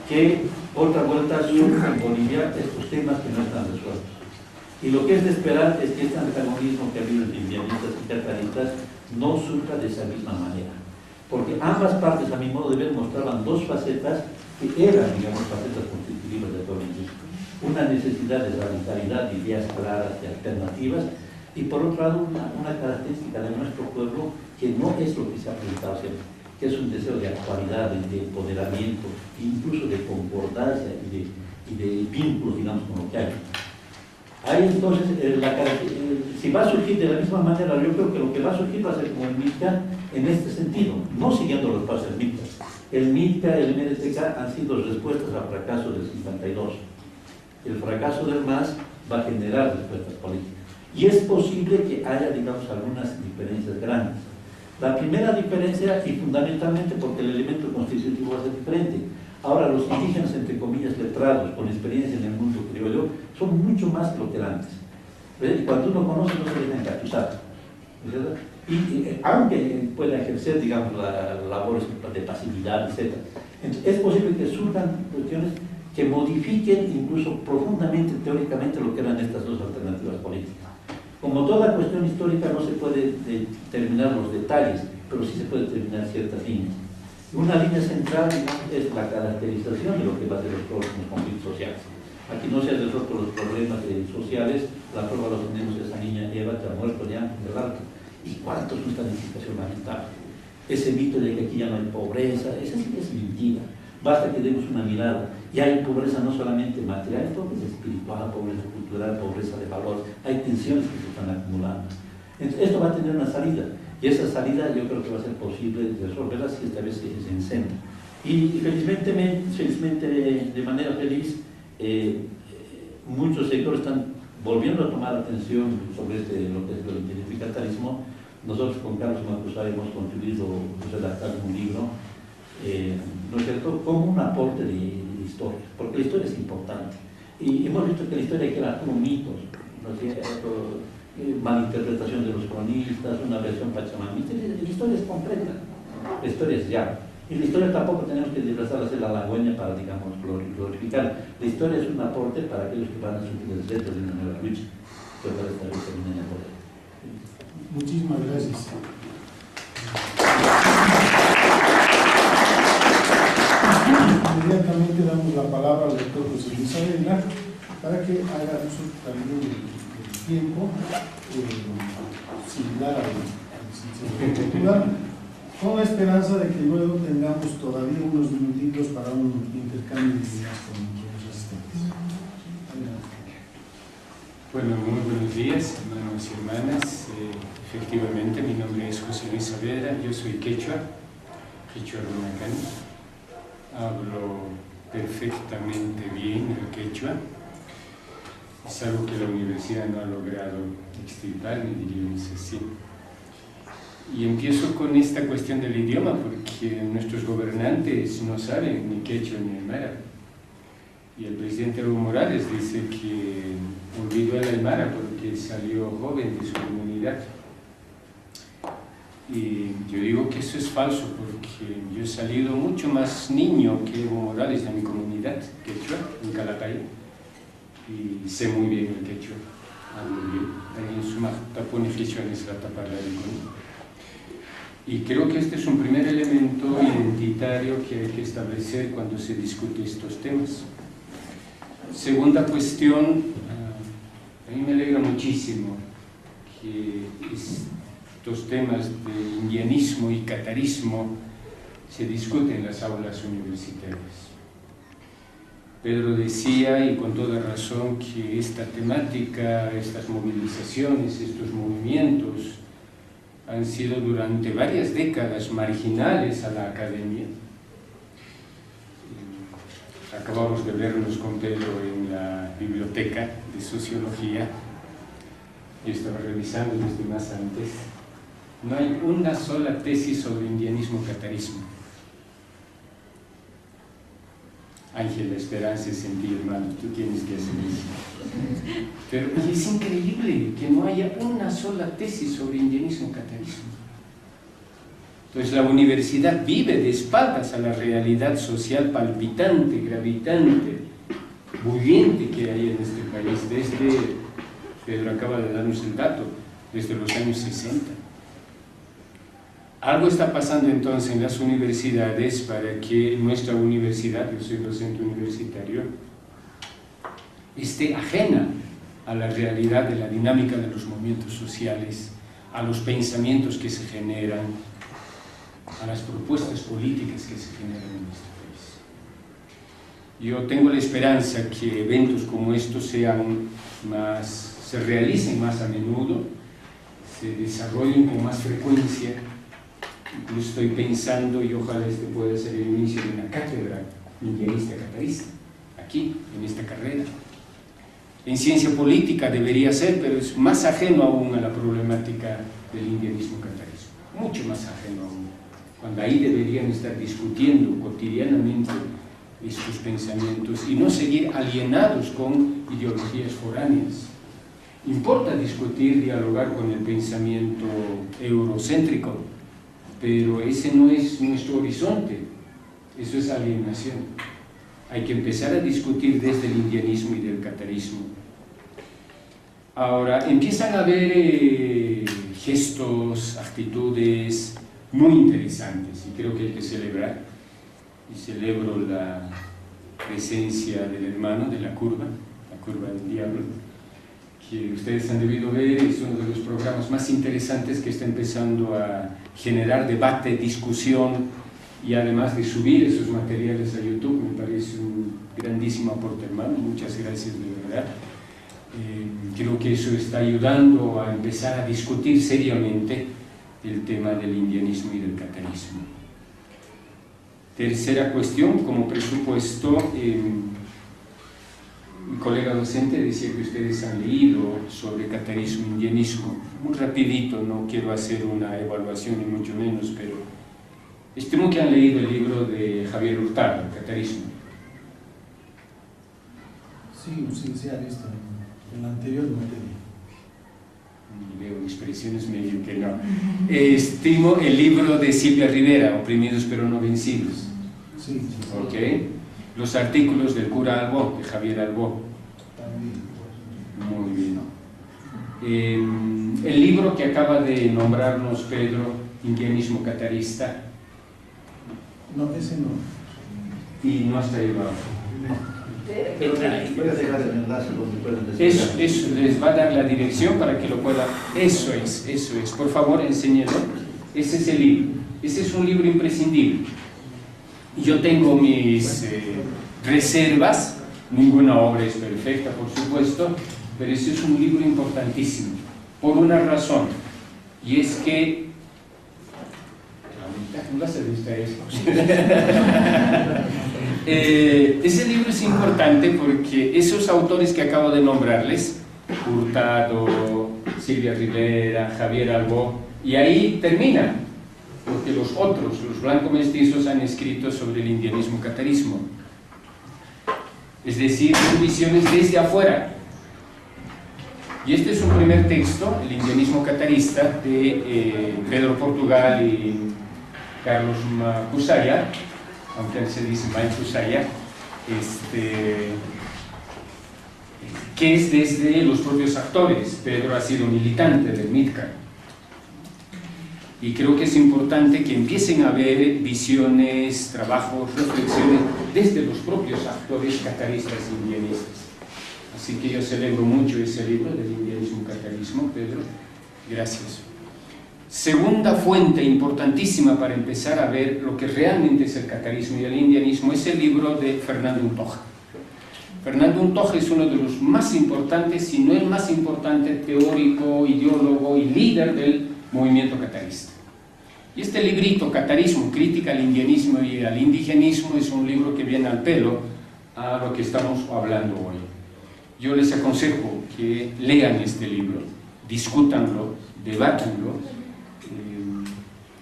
que otra vuelta surja en Bolivia estos temas que no están resueltos. Y lo que es de esperar es que este antagonismo que ha habido entre indianistas y catalanistas no surja de esa misma manera. Porque ambas partes, a mi modo de ver, mostraban dos facetas que eran, digamos, facetas constitutivas de todo el mundo. Una necesidad de radicalidad, de ideas claras, de alternativas, y por otro lado, una característica de nuestro pueblo que no es lo que se ha presentado siempre, que es un deseo de actualidad, de empoderamiento, incluso de concordancia y de vínculos, digamos, con lo que hay. Ahí entonces, si va a surgir de la misma manera, yo creo que lo que va a surgir va a ser como el MITCA en este sentido, no siguiendo los pasos del MITCA. El MITCA y el MNTK han sido respuestas al fracaso del 52. El fracaso del MAS va a generar respuestas políticas. Y es posible que haya, digamos, algunas diferencias grandes. La primera diferencia, y fundamentalmente porque el elemento constitutivo va a ser diferente. Ahora, los indígenas, entre comillas, letrados, con experiencia en el mundo criollo, son mucho más que lo que eran antes. Y cuando uno conoce, no se deja engatusar. ¿Verdad? Y aunque pueda ejercer, digamos, labores de pasividad, etc. Entonces, es posible que surjan cuestiones que modifiquen incluso profundamente, teóricamente, lo que eran estas dos alternativas políticas. Como toda cuestión histórica no se puede determinar los detalles, pero sí se puede determinar ciertas líneas. Una línea central, digamos, es la caracterización de lo que va a ser los próximos conflictos sociales. Aquí no se han resuelto los problemas sociales, la prueba los tenemos esa niña Eva que ha muerto de hambre del alto. ¿Y cuánto es una estadificación lamentable? Ese mito de que aquí ya no hay pobreza, esa es mentira. Basta que demos una mirada. Y hay pobreza no solamente material, hay pobreza espiritual, pobreza cultural, pobreza de valor. Hay tensiones que se están acumulando. Entonces, esto va a tener una salida. Y esa salida yo creo que va a ser posible resolverla si esta vez se encentra. Y felizmente de manera feliz, muchos sectores están volviendo a tomar atención sobre lo que es el identificatarismo. Nosotros con Carlos Macusá hemos contribuido a redactar un libro, ¿no es cierto?, como un aporte de historia, porque la historia es importante. Y hemos visto que la historia queda como mitos, ¿no es cierto?, malinterpretación de los cronistas, una versión pachamamita. La historia es completa, la historia es ya. Y la historia tampoco tenemos que disfrazar a hacer la halagüeña para, digamos, glorificar. La historia es un aporte para aquellos que van a sufrir el reto de una nueva lucha, que para esta vez terminen en el poder. Muchísimas gracias. Inmediatamente damos la palabra al doctor José Luis Avena para que haga uso también del tiempo similar al licenciado Portugal, con la esperanza de que luego tengamos todavía unos minutitos para un intercambio de ideas con los asistentes. Bueno, muy buenos días, hermanos y hermanas. Efectivamente, mi nombre es José Luis Saavedra, yo soy quechua runacán. Hablo perfectamente bien el quechua. Es algo que la universidad no ha logrado extirpar, diríamos así. Y empiezo con esta cuestión del idioma, porque nuestros gobernantes no saben ni quechua ni aymara. Y el presidente Evo Morales dice que olvidó el aymara porque salió joven de su comunidad. Y yo digo que eso es falso, porque yo he salido mucho más niño que Evo Morales de mi comunidad, quechua, en Calacay, y sé muy bien el quechua, hablo bien. En su taponificación es la taparlaricón. Y creo que este es un primer elemento identitario que hay que establecer cuando se discute estos temas. Segunda cuestión, a mí me alegra muchísimo que estos temas de indianismo y catarismo se discuten en las aulas universitarias. Pedro decía, y con toda razón, que esta temática, estas movilizaciones, estos movimientos han sido durante varias décadas marginales a la academia. Acabamos de vernos con Pedro en la biblioteca de sociología. Yo estaba revisando desde más antes. No hay una sola tesis sobre indianismo-catarismo. Ángela, Esperanza y Sentí, hermano, tú tienes que hacer eso. Pero es increíble que no haya una sola tesis sobre indianismo-catarismo. Entonces la universidad vive de espaldas a la realidad social palpitante, gravitante, bulliente que hay en este país desde, Pedro acaba de darnos el dato, desde los años 60. Algo está pasando entonces en las universidades para que nuestra universidad, yo soy docente universitario, esté ajena a la realidad de la dinámica de los movimientos sociales, a los pensamientos que se generan, a las propuestas políticas que se generan en este país. Yo tengo la esperanza que eventos como estos se realicen más a menudo, se desarrollen con más frecuencia. Incluso estoy pensando, y ojalá este pueda ser el inicio de una cátedra indianista catarista, aquí, en esta carrera. En ciencia política debería ser, pero es más ajeno aún a la problemática del indianismo catarismo, mucho más ajeno aún, cuando ahí deberían estar discutiendo cotidianamente estos pensamientos y no seguir alienados con ideologías foráneas. Importa discutir, dialogar con el pensamiento eurocéntrico, pero ese no es nuestro horizonte, eso es alienación. Hay que empezar a discutir desde el indianismo y del catarismo. Ahora, empiezan a haber gestos, actitudes muy interesantes, y creo que hay que celebrar, y celebro la presencia del hermano de la curva del diablo, que ustedes han debido ver, es uno de los programas más interesantes que está empezando a generar debate, discusión, y además de subir esos materiales a YouTube. Me parece un grandísimo aporte, hermano, muchas gracias de verdad. Creo que eso está ayudando a empezar a discutir seriamente el tema del indianismo y del catarismo. Tercera cuestión, como presupuesto, mi colega docente decía que ustedes han leído sobre catarismo e indianismo. Muy rapidito, no quiero hacer una evaluación ni mucho menos, pero estimo que han leído el libro de Javier Hurtado, Catarismo. Sí, se ha visto. En la anterior materia. Veo expresiones medio que no. Estimo el libro de Silvia Rivera, Oprimidos pero no vencidos. Sí. ¿Ok? Los artículos del cura Albó, de Javier Albó. También. Muy bien. El libro que acaba de nombrarnos Pedro, Indianismo Catarista. No, ese no. Y no está ahí abajo. Pero voy a dejar el enlace donde pueden descargar. Eso les va a dar la dirección para que lo puedan. Eso es. Por favor, enséñenlo. Ese es el libro. Ese es un libro imprescindible. Yo tengo mis reservas. Ninguna obra es perfecta, por supuesto, pero ese es un libro importantísimo. Por una razón. Y es que... ¿No se gusta eso? Ese libro es importante porque esos autores que acabo de nombrarles, Hurtado, Silvia Rivera, Javier Albó, y ahí termina, porque los otros, los blanco-mestizos, han escrito sobre el indianismo-catarismo. Es decir, son visiones desde afuera. Y este es un primer texto, el indianismo catarista, de Pedro Portugal y Carlos Macusaya, aunque él se dice Macusaya, que es desde los propios actores. Pedro ha sido militante del MITCA. Y creo que es importante que empiecen a haber visiones, trabajos, reflexiones desde los propios actores cataristas e indianistas. Así que yo celebro mucho ese libro del indianismo-catarismo, Pedro. Gracias. Segunda fuente importantísima para empezar a ver lo que realmente es el catarismo y el indianismo es el libro de Fernando Untoja. Fernando Untoja es uno de los más importantes, si no el más importante, teórico, ideólogo y líder del movimiento catarista. Y este librito, Catarismo, Crítica al Indianismo y al Indigenismo, es un libro que viene al pelo a lo que estamos hablando hoy. Yo les aconsejo que lean este libro, discútanlo, debátanlo,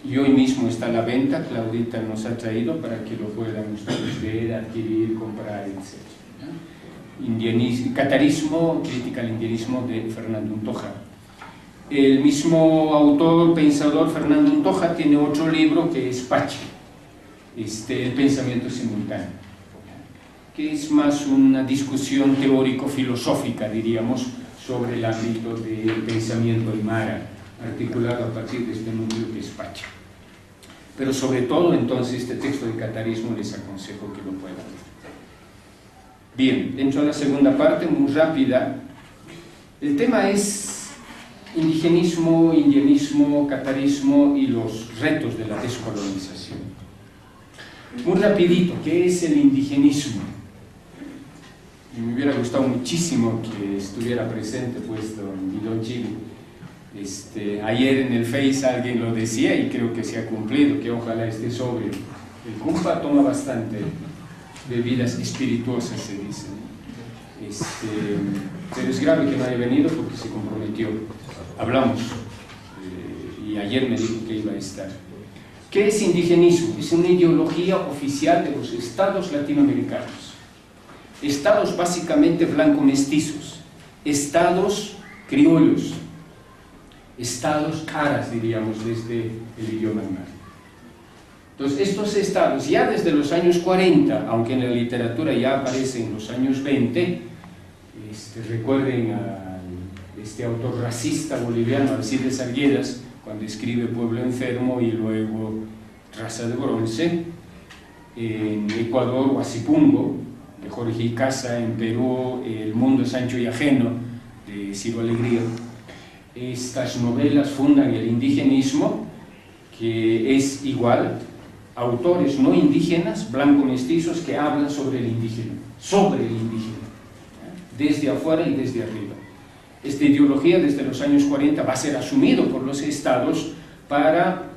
y hoy mismo está a la venta. Claudita nos ha traído para que lo puedan ustedes ver, adquirir, comprar, etc. Catarismo, crítica al indianismo de Fernando Untoja. El mismo autor, pensador Fernando Untoja, tiene otro libro que es Pache, el pensamiento simultáneo, que es más una discusión teórico-filosófica, diríamos, sobre el ámbito del pensamiento aymara, articulado a partir de este núcleo que es Pache. Pero sobre todo, entonces, este texto de Catarismo les aconsejo que lo puedan ver. Bien, dentro de la segunda parte, muy rápida, el tema es indigenismo, indianismo, catarismo y los retos de la descolonización. Muy rapidito, ¿qué es el indigenismo? Y me hubiera gustado muchísimo que estuviera presente puesto en Guidón Chile. Ayer en el Face alguien lo decía y creo que se ha cumplido, que ojalá esté sobrio. El Kumpa toma bastante bebidas espirituosas, se dice. Pero es grave que no haya venido porque se comprometió. Hablamos y ayer me dijo que iba a estar. ¿Qué es indigenismo? Es una ideología oficial de los estados latinoamericanos. Estados básicamente blanco-mestizos, estados criollos, estados caras, diríamos, desde el idioma aymara. Entonces, estos estados, ya desde los años 40, aunque en la literatura ya aparece en los años 20, recuerden a este autor racista boliviano, Alcides Arguedas, cuando escribe Pueblo Enfermo y luego Raza de Bronce, en Ecuador, Huasipungo, de Jorge Icaza, en Perú, El mundo es ancho y ajeno, de Ciro Alegría. Estas novelas fundan el indigenismo, que es igual, autores no indígenas, blanco-mestizos, que hablan sobre el indígena, desde afuera y desde arriba. Esta ideología desde los años 40 va a ser asumido por los estados para,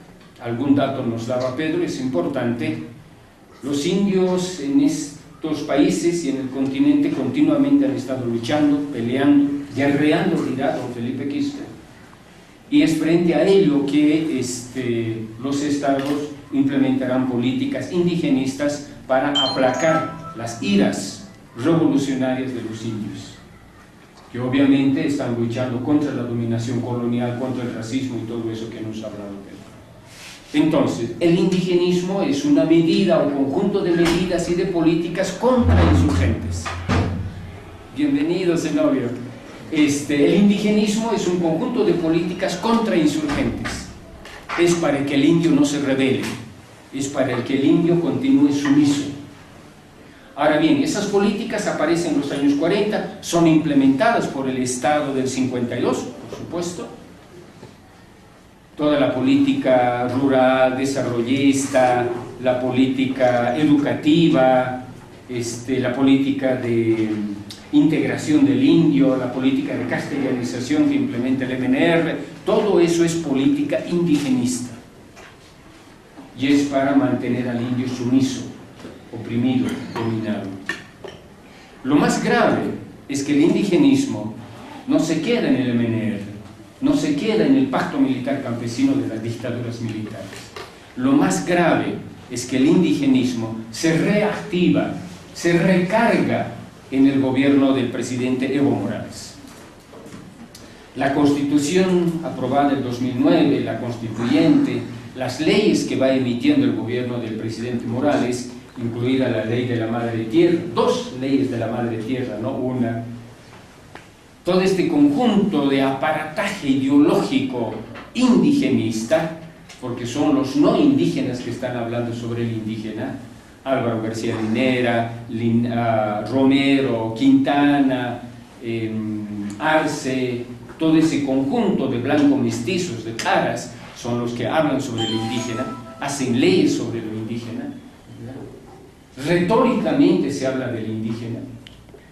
algún dato nos daba Pedro, es importante, los indios en estos países y en el continente continuamente han estado luchando, peleando, guerreando, dirá don Felipe Quispe, y es frente a ello que los estados implementarán políticas indigenistas para aplacar las iras revolucionarias de los indios, que obviamente están luchando contra la dominación colonial, contra el racismo y todo eso que nos ha hablado Pedro. Entonces, el indigenismo es una medida o conjunto de medidas y de políticas contra insurgentes. Bienvenido, Zenobio. El indigenismo es un conjunto de políticas contra insurgentes. Es para que el indio no se rebele, es para que el indio continúe sumiso. Ahora bien, esas políticas aparecen en los años 40, son implementadas por el Estado del 52, por supuesto. Toda la política rural, desarrollista, la política educativa, la política de integración del indio, la política de castellanización que implementa el MNR, todo eso es política indigenista. Y es para mantener al indio sumiso, oprimido, dominado. Lo más grave es que el indigenismo no se queda en el MNR, no se queda en el pacto militar campesino de las dictaduras militares. Lo más grave es que el indigenismo se reactiva, se recarga en el gobierno del presidente Evo Morales. La Constitución aprobada en 2009, la Constituyente, las leyes que va emitiendo el gobierno del presidente Morales, incluida la ley de la Madre Tierra, 2 leyes de la Madre Tierra, no una. Todo este conjunto de aparataje ideológico indigenista, porque son los no indígenas que están hablando sobre el indígena, Álvaro García Linera, Romero, Quintana, Arce, todo ese conjunto de blancos mestizos, de caras, son los que hablan sobre el indígena, hacen leyes sobre lo indígena. Retóricamente se habla del indígena,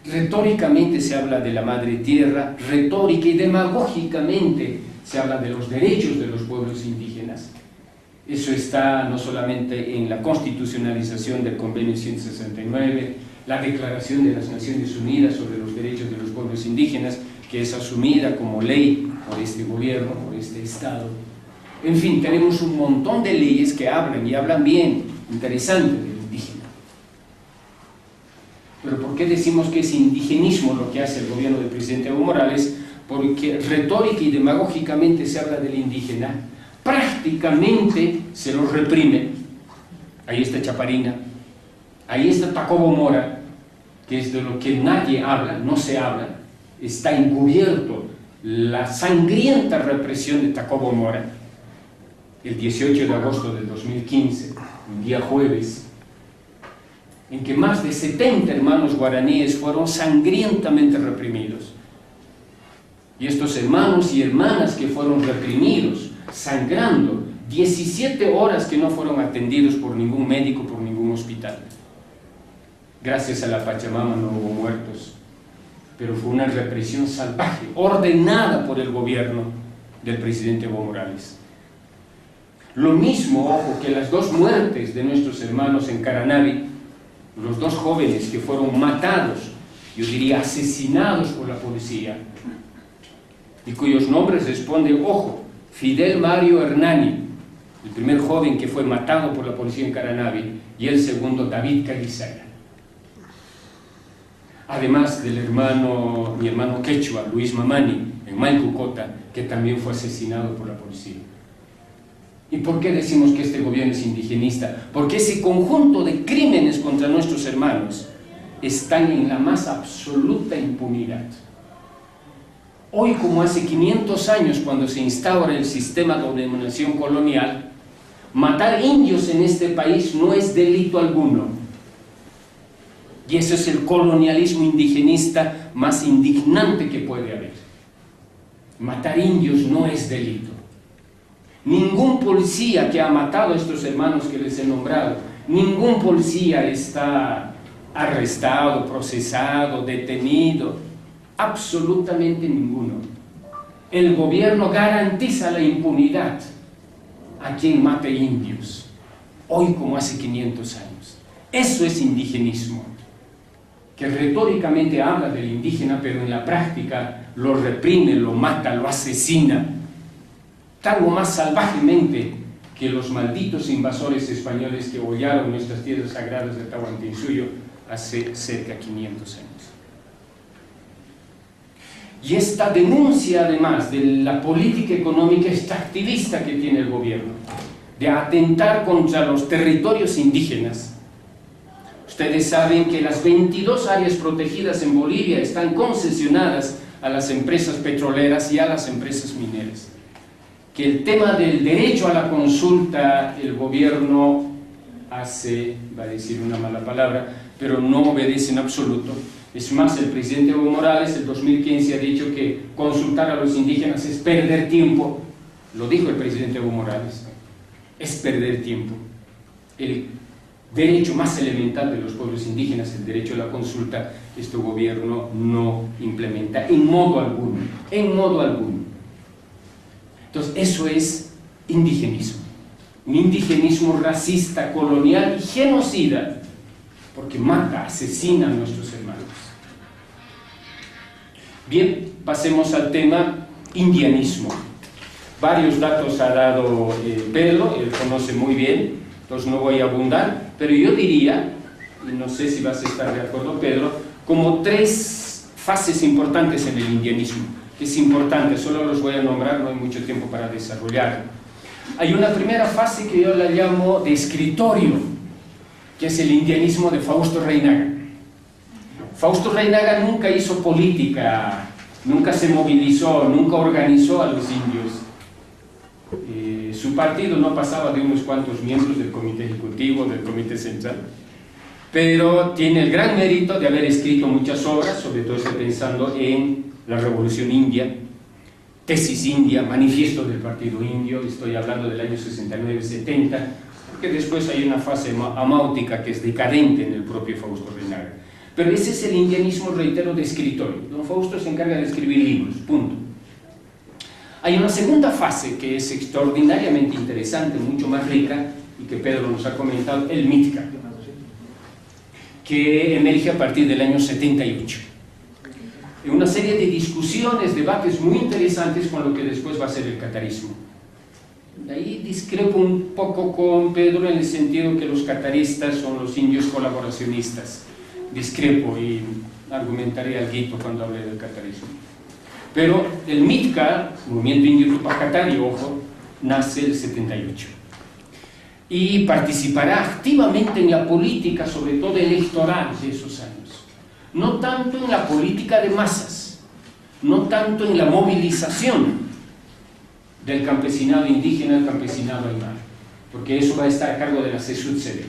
retóricamente se habla de la madre tierra, retórica y demagógicamente se habla de los derechos de los pueblos indígenas. Eso está no solamente en la constitucionalización del Convenio 169, la Declaración de las Naciones Unidas sobre los Derechos de los Pueblos Indígenas, que es asumida como ley por este gobierno, por este Estado, En fin, tenemos un montón de leyes que hablan y hablan bien, interesante, del indígena. Pero ¿por qué decimos que es indigenismo lo que hace el gobierno del presidente Evo Morales? Porque retórica y demagógicamente se habla del indígena, prácticamente se lo reprime. Ahí está Chaparina, ahí está Tacobo Mora, que es de lo que nadie habla, no se habla, está encubierto la sangrienta represión de Tacobo Mora, el 18 de agosto del 2015, un día jueves, en que más de 70 hermanos guaraníes fueron sangrientamente reprimidos. Y estos hermanos y hermanas que fueron reprimidos, sangrando, 17 horas que no fueron atendidos por ningún médico, por ningún hospital. Gracias a la Pachamama no hubo muertos, pero fue una represión salvaje, ordenada por el gobierno del presidente Evo Morales. Lo mismo, ojo, que las dos muertes de nuestros hermanos en Caranavi, los dos jóvenes que fueron matados, yo diría asesinados por la policía, y cuyos nombres responden, ojo, Fidel Mario Hernani, el primer joven que fue matado por la policía en Caranavi, y el segundo, David Calizaga. Además del mi hermano quechua, Luis Mamani, en Maycucota, que también fue asesinado por la policía. ¿Y por qué decimos que este gobierno es indigenista? Porque ese conjunto de crímenes contra nuestros hermanos están en la más absoluta impunidad. Hoy, como hace 500 años, cuando se instaura el sistema de dominación colonial, matar indios en este país no es delito alguno. Y ese es el colonialismo indigenista más indignante que puede haber. Matar indios no es delito. Ningún policía que ha matado a estos hermanos que les he nombrado, ningún policía está arrestado, procesado, detenido, absolutamente ninguno. El gobierno garantiza la impunidad a quien mate indios, hoy como hace 500 años. Eso es indigenismo, que retóricamente habla del indígena, pero en la práctica lo reprime, lo mata, lo asesina, algo más salvajemente que los malditos invasores españoles que hollaron nuestras tierras sagradas de Tahuantinsuyo hace cerca de 500 años. Y esta denuncia, además de la política económica extractivista que tiene el gobierno, de atentar contra los territorios indígenas. Ustedes saben que las 22 áreas protegidas en Bolivia están concesionadas a las empresas petroleras y a las empresas mineras. Que el tema del derecho a la consulta, el gobierno hace, va a decir una mala palabra, pero no obedece en absoluto. Es más, el presidente Evo Morales en 2015 ha dicho que consultar a los indígenas es perder tiempo. Lo dijo el presidente Evo Morales, es perder tiempo. El derecho más elemental de los pueblos indígenas, el derecho a la consulta, este gobierno no implementa en modo alguno, en modo alguno. Entonces, eso es indigenismo, un indigenismo racista, colonial y genocida, porque mata, asesina a nuestros hermanos. Bien, pasemos al tema indianismo. Varios datos ha dado Pedro, él conoce muy bien, entonces no voy a abundar, pero yo diría, y no sé si vas a estar de acuerdo Pedro, como 3 fases importantes en el indianismo. Es importante, solo los voy a nombrar, no hay mucho tiempo para desarrollar. Hay una primera fase que yo la llamo de escritorio, que es el indianismo de Fausto Reynaga. Fausto Reynaga nunca hizo política, nunca se movilizó, nunca organizó a los indios. Su partido no pasaba de unos cuantos miembros del comité ejecutivo, del comité central, pero tiene el gran mérito de haber escrito muchas obras, sobre todo estoy pensando en la Revolución India, Tesis India, Manifiesto del Partido Indio, estoy hablando del año 69-70, porque después hay una fase amáutica que es decadente en el propio Fausto Reynaga. Pero ese es el indianismo, reitero, de escritorio. Don Fausto se encarga de escribir libros, punto. Hay una segunda fase que es extraordinariamente interesante, mucho más rica, y que Pedro nos ha comentado, el Mítica, que emerge a partir del año 78. En una serie de discusiones, debates muy interesantes con lo que después va a ser el catarismo. ahí discrepo un poco con Pedro en el sentido que los cataristas son los indios colaboracionistas. Discrepo y argumentaré algo cuando hable del catarismo. Pero el MITCA, Movimiento Indio Tupac Katari, ojo, nace el 78. Y participará activamente en la política, sobre todo electoral de esos años. No tanto en la política de masas, no tanto en la movilización del campesinado indígena al campesinado aymara, porque eso va a estar a cargo de la CESUTCD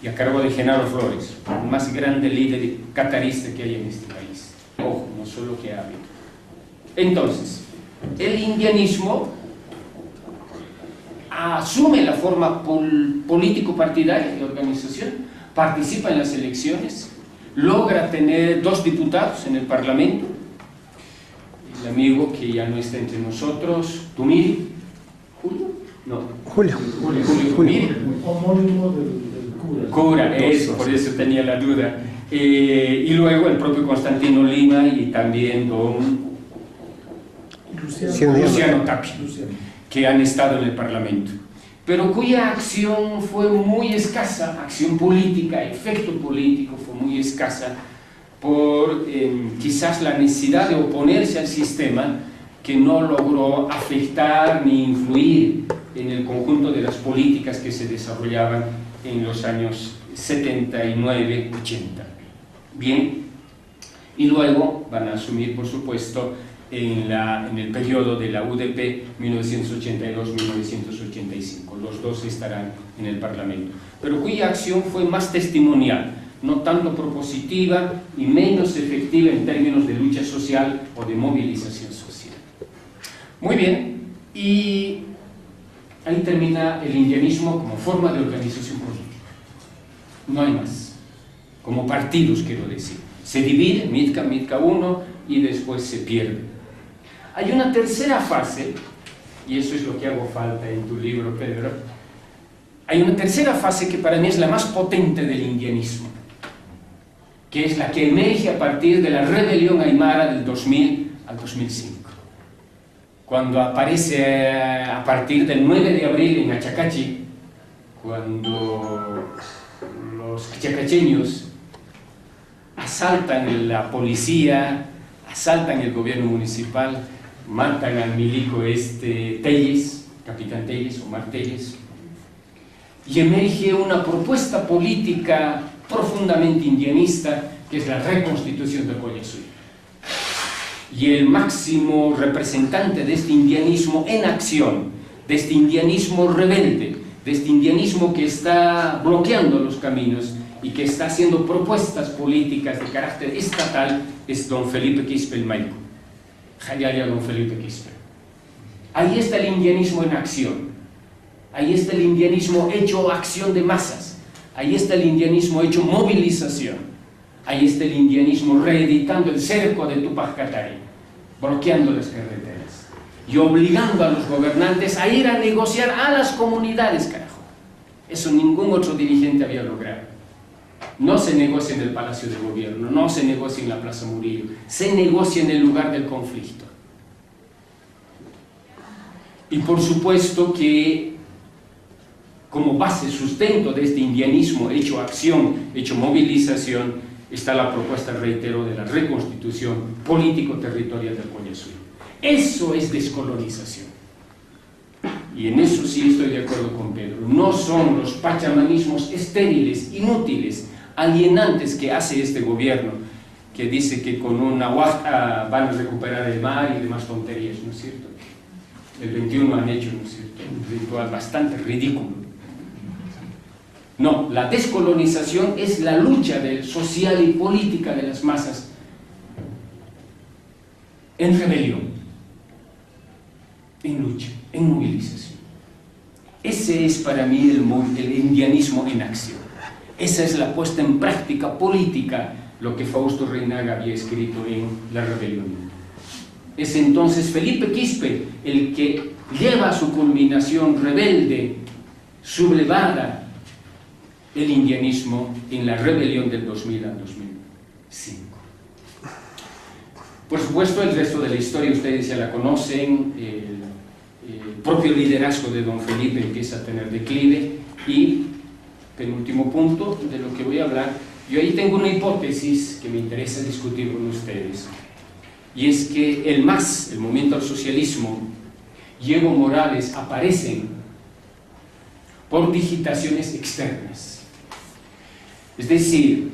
y a cargo de Genaro Flores, el más grande líder catarista que hay en este país. Ojo, no solo que ha habido. Entonces, el indianismo asume la forma político-partidaria de organización, participa en las elecciones, logra tener 2 diputados en el Parlamento. El amigo que ya no está entre nosotros, Tumiri, ¿Julio? No. Julio Tumiri. Homónimo del cura. Cura, eso, por eso tenía la duda. Y luego el propio Constantino Lima y también don Luciano Tapia, que han estado en el Parlamento, pero cuya acción fue muy escasa, acción política, efecto político fue muy escasa, por quizás la necesidad de oponerse al sistema que no logró afectar ni influir en el conjunto de las políticas que se desarrollaban en los años 79-80. Bien, y luego van a asumir, por supuesto, en el periodo de la UDP 1982-1985. Los 2 estarán en el Parlamento, pero cuya acción fue más testimonial, no tanto propositiva y menos efectiva en términos de lucha social o de movilización social. Muy bien, y ahí termina el indianismo como forma de organización política. No hay más. Como partidos, quiero decir. Se divide, MITCA, MITCA 1, y después se pierde. Hay una tercera fase, y eso es lo que hago falta en tu libro, Pedro. Hay una tercera fase que para mí es la más potente del indianismo, que es la que emerge a partir de la rebelión aymara del 2000 al 2005. Cuando aparece a partir del 9 de abril en Achacachi, cuando los chacacheños asaltan la policía, asaltan el gobierno municipal, matan al milico Telles, capitán Telles, Omar Telles, y emerge una propuesta política profundamente indianista, que es la reconstitución de Collasuyo. Y el máximo representante de este indianismo en acción, de este indianismo rebelde, de este indianismo que está bloqueando los caminos y que está haciendo propuestas políticas de carácter estatal, es don Felipe Quispe el Maico. Jayaya don Felipe Quispe. Ahí está el indianismo en acción. Ahí está el indianismo hecho acción de masas. Ahí está el indianismo hecho movilización. Ahí está el indianismo reeditando el cerco de Tupac Katari, bloqueando las carreteras y obligando a los gobernantes a ir a negociar a las comunidades, carajo. Eso ningún otro dirigente había logrado. No se negocia en el Palacio de Gobierno, no se negocia en la Plaza Murillo, se negocia en el lugar del conflicto. Y por supuesto que como base, sustento de este indianismo hecho acción, hecho movilización, está la propuesta, reitero, de la reconstitución político-territorial del Collasuyo. Eso es descolonización. Y en eso sí estoy de acuerdo con Pedro. No son los pachamanismos estériles, inútiles, alienantes que hace este gobierno, que dice que con una huasca van a recuperar el mar y demás tonterías, ¿no es cierto? El 21 han hecho, ¿no es cierto?, un ritual bastante ridículo. No, la descolonización es la lucha social y política de las masas en rebelión, en lucha, en movilización. Ese es para mí el indianismo en acción. Esa es la puesta en práctica política, lo que Fausto Reinaga había escrito en La Rebelión. Es entonces Felipe Quispe el que lleva a su culminación rebelde, sublevada, el indianismo en la rebelión del 2000 al 2005. Por supuesto, el resto de la historia ustedes ya la conocen. el propio liderazgo de don Felipe empieza a tener declive. Y, penúltimo punto de lo que voy a hablar, yo ahí tengo una hipótesis que me interesa discutir con ustedes, y es que el MAS, el Movimiento al Socialismo, y Evo Morales aparecen por digitaciones externas. Es decir,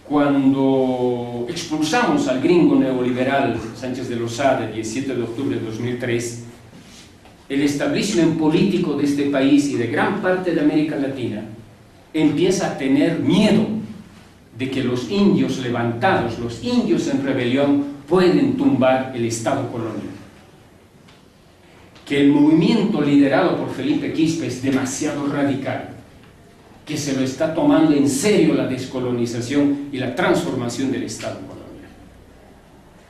cuando expulsamos al gringo neoliberal Sánchez de Lozada el 17 de octubre de 2003, el establishment político de este país y de gran parte de América Latina empieza a tener miedo de que los indios levantados, los indios en rebelión, pueden tumbar el Estado colonial. Que el movimiento liderado por Felipe Quispe es demasiado radical, que se lo está tomando en serio la descolonización y la transformación del Estado colonial.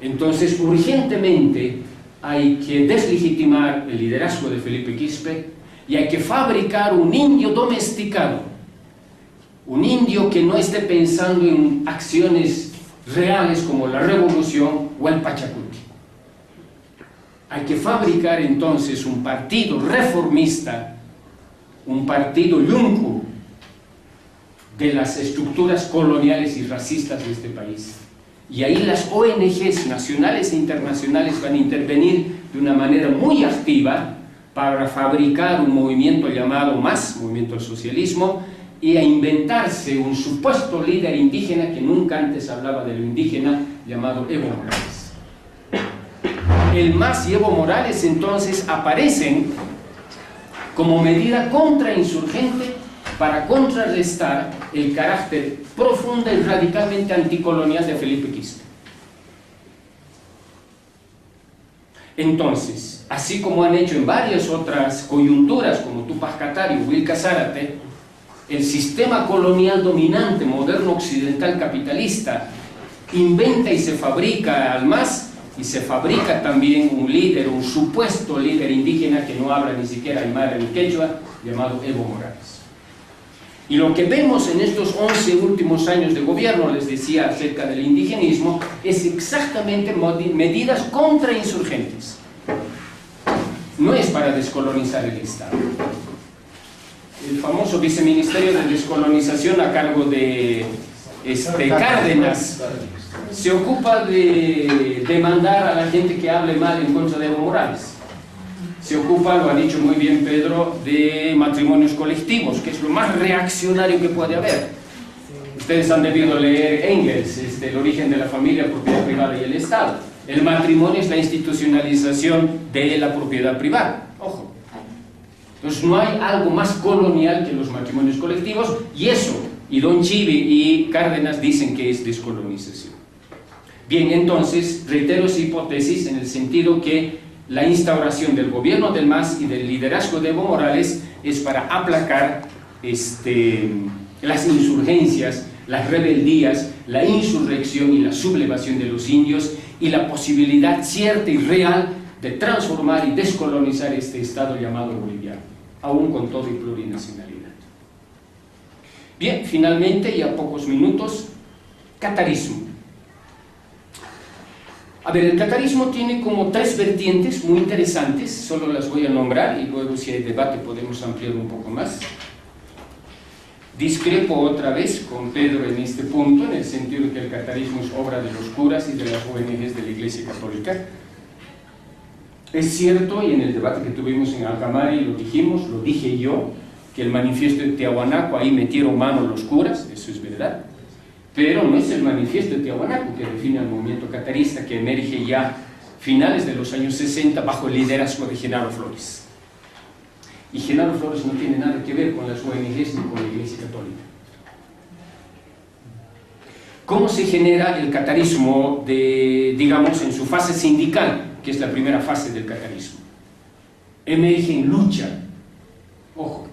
Entonces, urgentemente hay que deslegitimar el liderazgo de Felipe Quispe y hay que fabricar un indio domesticado, un indio que no esté pensando en acciones reales como la revolución o el Pachacuti. Hay que fabricar entonces un partido reformista, un partido yunque de las estructuras coloniales y racistas de este país. Y ahí las ONGs nacionales e internacionales van a intervenir de una manera muy activa para fabricar un movimiento llamado MAS, Movimiento al Socialismo, y a inventarse un supuesto líder indígena que nunca antes hablaba de lo indígena, llamado Evo Morales. El MAS y Evo Morales entonces aparecen como medida contrainsurgente para contrarrestar el carácter profundo y radicalmente anticolonial de Felipe Quispe. Entonces, así como han hecho en varias otras coyunturas, como Túpac Katari o Wilka Zárate, el sistema colonial dominante, moderno, occidental, capitalista, inventa y se fabrica al MAS, y se fabrica también un líder, un supuesto líder indígena que no habla ni siquiera aymara ni quechua, llamado Evo Morales. Y lo que vemos en estos 11 últimos años de gobierno, les decía acerca del indigenismo, es exactamente medidas contrainsurgentes. No es para descolonizar el Estado. El famoso viceministerio de descolonización a cargo de Cárdenas se ocupa de demandar a la gente que hable mal en contra de Evo Morales. Se ocupa, lo ha dicho muy bien Pedro, de matrimonios colectivos, que es lo más reaccionario que puede haber. Ustedes han debido leer Engels, El origen de la familia, propiedad privada y el Estado. El matrimonio es la institucionalización de la propiedad privada. Ojo. Entonces no hay algo más colonial que los matrimonios colectivos, y eso, y Don Chivi y Cárdenas dicen que es descolonización. Bien, entonces, reitero esa hipótesis en el sentido que la instauración del gobierno del MAS y del liderazgo de Evo Morales es para aplacar las insurgencias, las rebeldías, la insurrección y la sublevación de los indios, y la posibilidad cierta y real de transformar y descolonizar este estado llamado boliviano, aún con todo y plurinacionalidad. Bien, finalmente, ya pocos minutos, catarismo. A ver, el catarismo tiene como tres vertientes muy interesantes, solo las voy a nombrar y luego si hay debate podemos ampliar un poco más. Discrepo otra vez con Pedro en este punto, en el sentido de que el catarismo es obra de los curas y de las ONGs de la Iglesia Católica. Es cierto, y en el debate que tuvimos en Alcamari lo dijimos, lo dije yo, que el manifiesto de Tiahuanaco, ahí metieron mano los curas, eso es verdad. Pero no es el manifiesto de Tiahuanaco que define al movimiento catarista, que emerge ya finales de los años 60 bajo el liderazgo de Genaro Flores. Y Genaro Flores no tiene nada que ver con las ONGs ni con la Iglesia Católica. ¿Cómo se genera el catarismo, digamos, en su fase sindical, que es la primera fase del catarismo? Emerge en lucha, ojo,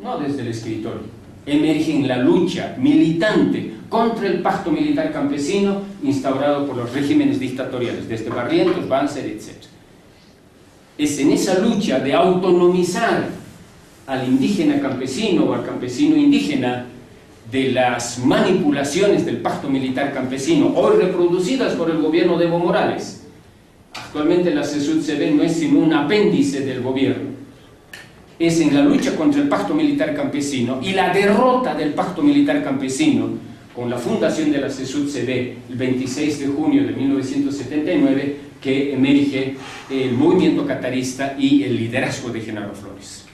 no desde el escritorio, emerge en la lucha militante contra el pacto militar campesino instaurado por los regímenes dictatoriales, desde Barrientos, Banzer, etc. Es en esa lucha de autonomizar al indígena campesino o al campesino indígena de las manipulaciones del pacto militar campesino, hoy reproducidas por el gobierno de Evo Morales, Actualmente la CSUD-CB no es sino un apéndice del gobierno. Es en la lucha contra el pacto militar campesino y la derrota del pacto militar campesino con la fundación de la CSUD-CB el 26 de junio de 1979 que emerge el movimiento catarista y el liderazgo de Genaro Flores,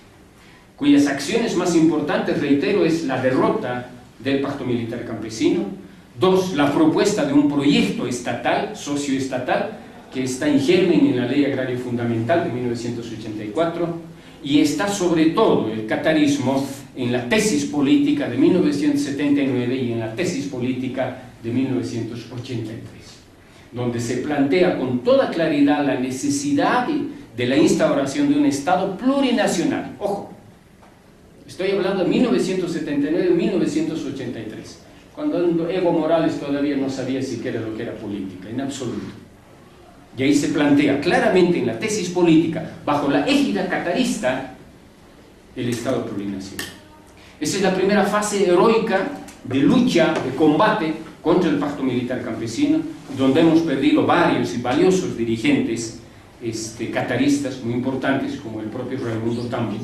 cuyas acciones más importantes, reitero, es la derrota del pacto militar campesino. 2, la propuesta de un proyecto estatal, socioestatal, que está en germen en la Ley Agraria Fundamental de 1984, y está sobre todo el catarismo en la tesis política de 1979 y en la tesis política de 1983, donde se plantea con toda claridad la necesidad de la instauración de un Estado plurinacional. Ojo, estoy hablando de 1979 y 1983, cuando Evo Morales todavía no sabía siquiera lo que era política, en absoluto. Y ahí se plantea claramente en la tesis política, bajo la égida catarista, el Estado plurinacional. Esa es la primera fase heroica de lucha, de combate contra el pacto militar campesino, donde hemos perdido varios y valiosos dirigentes cataristas muy importantes, como el propio Raimundo Tambo,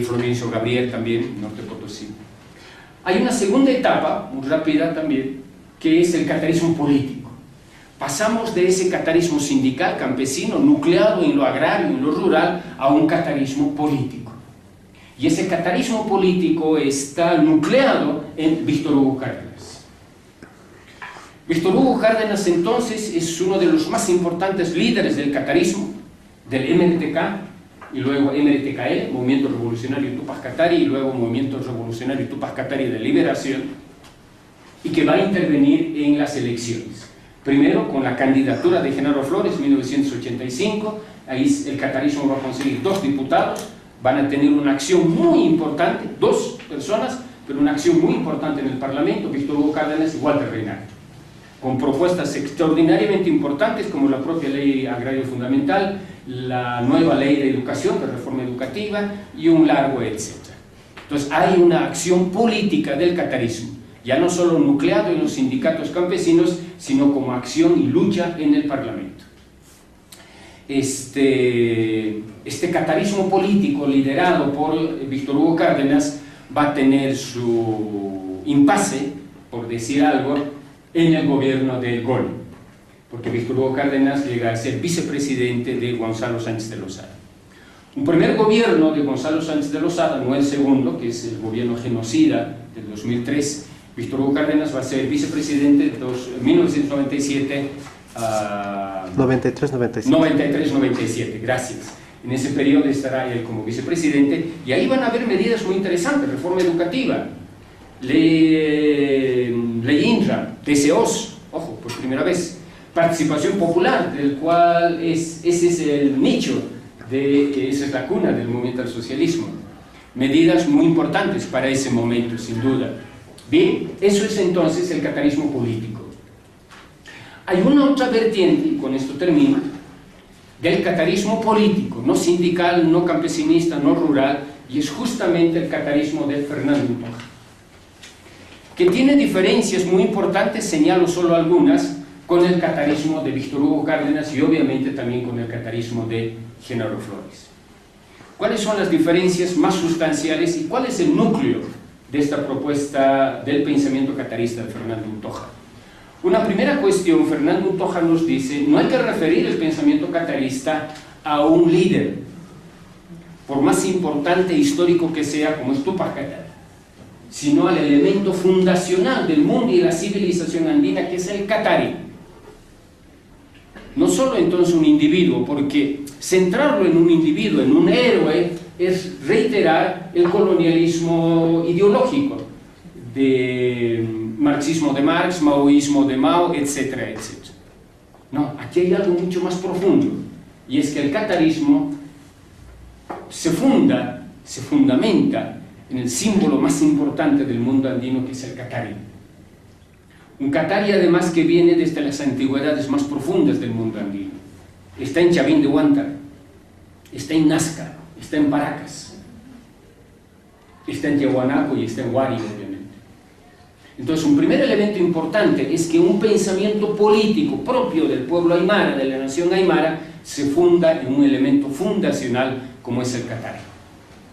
Florencio Gabriel también, Norte Potosí. Hay una segunda etapa, muy rápida también, que es el catarismo político. Pasamos de ese catarismo sindical, campesino, nucleado en lo agrario, en lo rural, a un catarismo político. Y ese catarismo político está nucleado en Víctor Hugo Cárdenas. Víctor Hugo Cárdenas entonces es uno de los más importantes líderes del catarismo, del MRTK, y luego MRTKL, Movimiento Revolucionario Tupac Katari, y luego Movimiento Revolucionario Tupac Katari de Liberación, y que va a intervenir en las elecciones. Primero con la candidatura de Genaro Flores, 1985, ahí el catarismo va a conseguir 2 diputados, van a tener una acción muy importante, 2 personas, pero una acción muy importante en el Parlamento, Víctor Hugo Cárdenas y Walter Reinhardt, con propuestas extraordinariamente importantes como la propia Ley Agraria Fundamental, la nueva Ley de Educación, de reforma educativa y un largo etcétera. Entonces hay una acción política del catarismo, ya no solo nucleado en los sindicatos campesinos, sino como acción y lucha en el Parlamento. Este catarismo político liderado por Víctor Hugo Cárdenas va a tener su impasse, por decir algo, en el gobierno de Gol, porque Víctor Hugo Cárdenas llega a ser vicepresidente de Gonzalo Sánchez de Lozada. Un primer gobierno de Gonzalo Sánchez de Lozada, no el segundo, que es el gobierno genocida del 2003, Víctor Hugo Cárdenas va a ser vicepresidente de 1997 a 93-97, gracias. En ese periodo estará él como vicepresidente y ahí van a haber medidas muy interesantes, reforma educativa, ley INRA, TCOs, ojo, por primera vez, participación popular, del cual ese es el nicho, esa es la cuna del movimiento al socialismo. Medidas muy importantes para ese momento, sin duda. Bien, eso es entonces el catarismo político. Hay una otra vertiente, y con esto termino, del catarismo político, no sindical, no campesinista, no rural, y es justamente el catarismo de Fernando Untoja, que tiene diferencias muy importantes, señalo solo algunas, con el catarismo de Víctor Hugo Cárdenas y obviamente también con el catarismo de Genaro Flores. ¿Cuáles son las diferencias más sustanciales y cuál es el núcleo de esta propuesta del pensamiento catarista de Fernando Untoja? Una primera cuestión, Fernando Untoja nos dice, no hay que referir el pensamiento catarista a un líder, por más importante e histórico que sea, como es Tupac Katari, sino al elemento fundacional del mundo y la civilización andina, que es el catari. No solo entonces un individuo, porque centrarlo en un individuo, en un héroe, es reiterar el colonialismo ideológico de marxismo de Marx, maoísmo de Mao, etcétera, etcétera. No, aquí hay algo mucho más profundo, y es que el catarismo se fundamenta en el símbolo más importante del mundo andino, que es el catari. Un catari además que viene desde las antigüedades más profundas del mundo andino. Está en Chavín de Huántar, está en Nazca, está en Paracas, está en Tiahuanaco y está en Huari, obviamente. Entonces, un primer elemento importante es que un pensamiento político propio del pueblo aymara, de la nación aymara, se funda en un elemento fundacional como es el Qatari,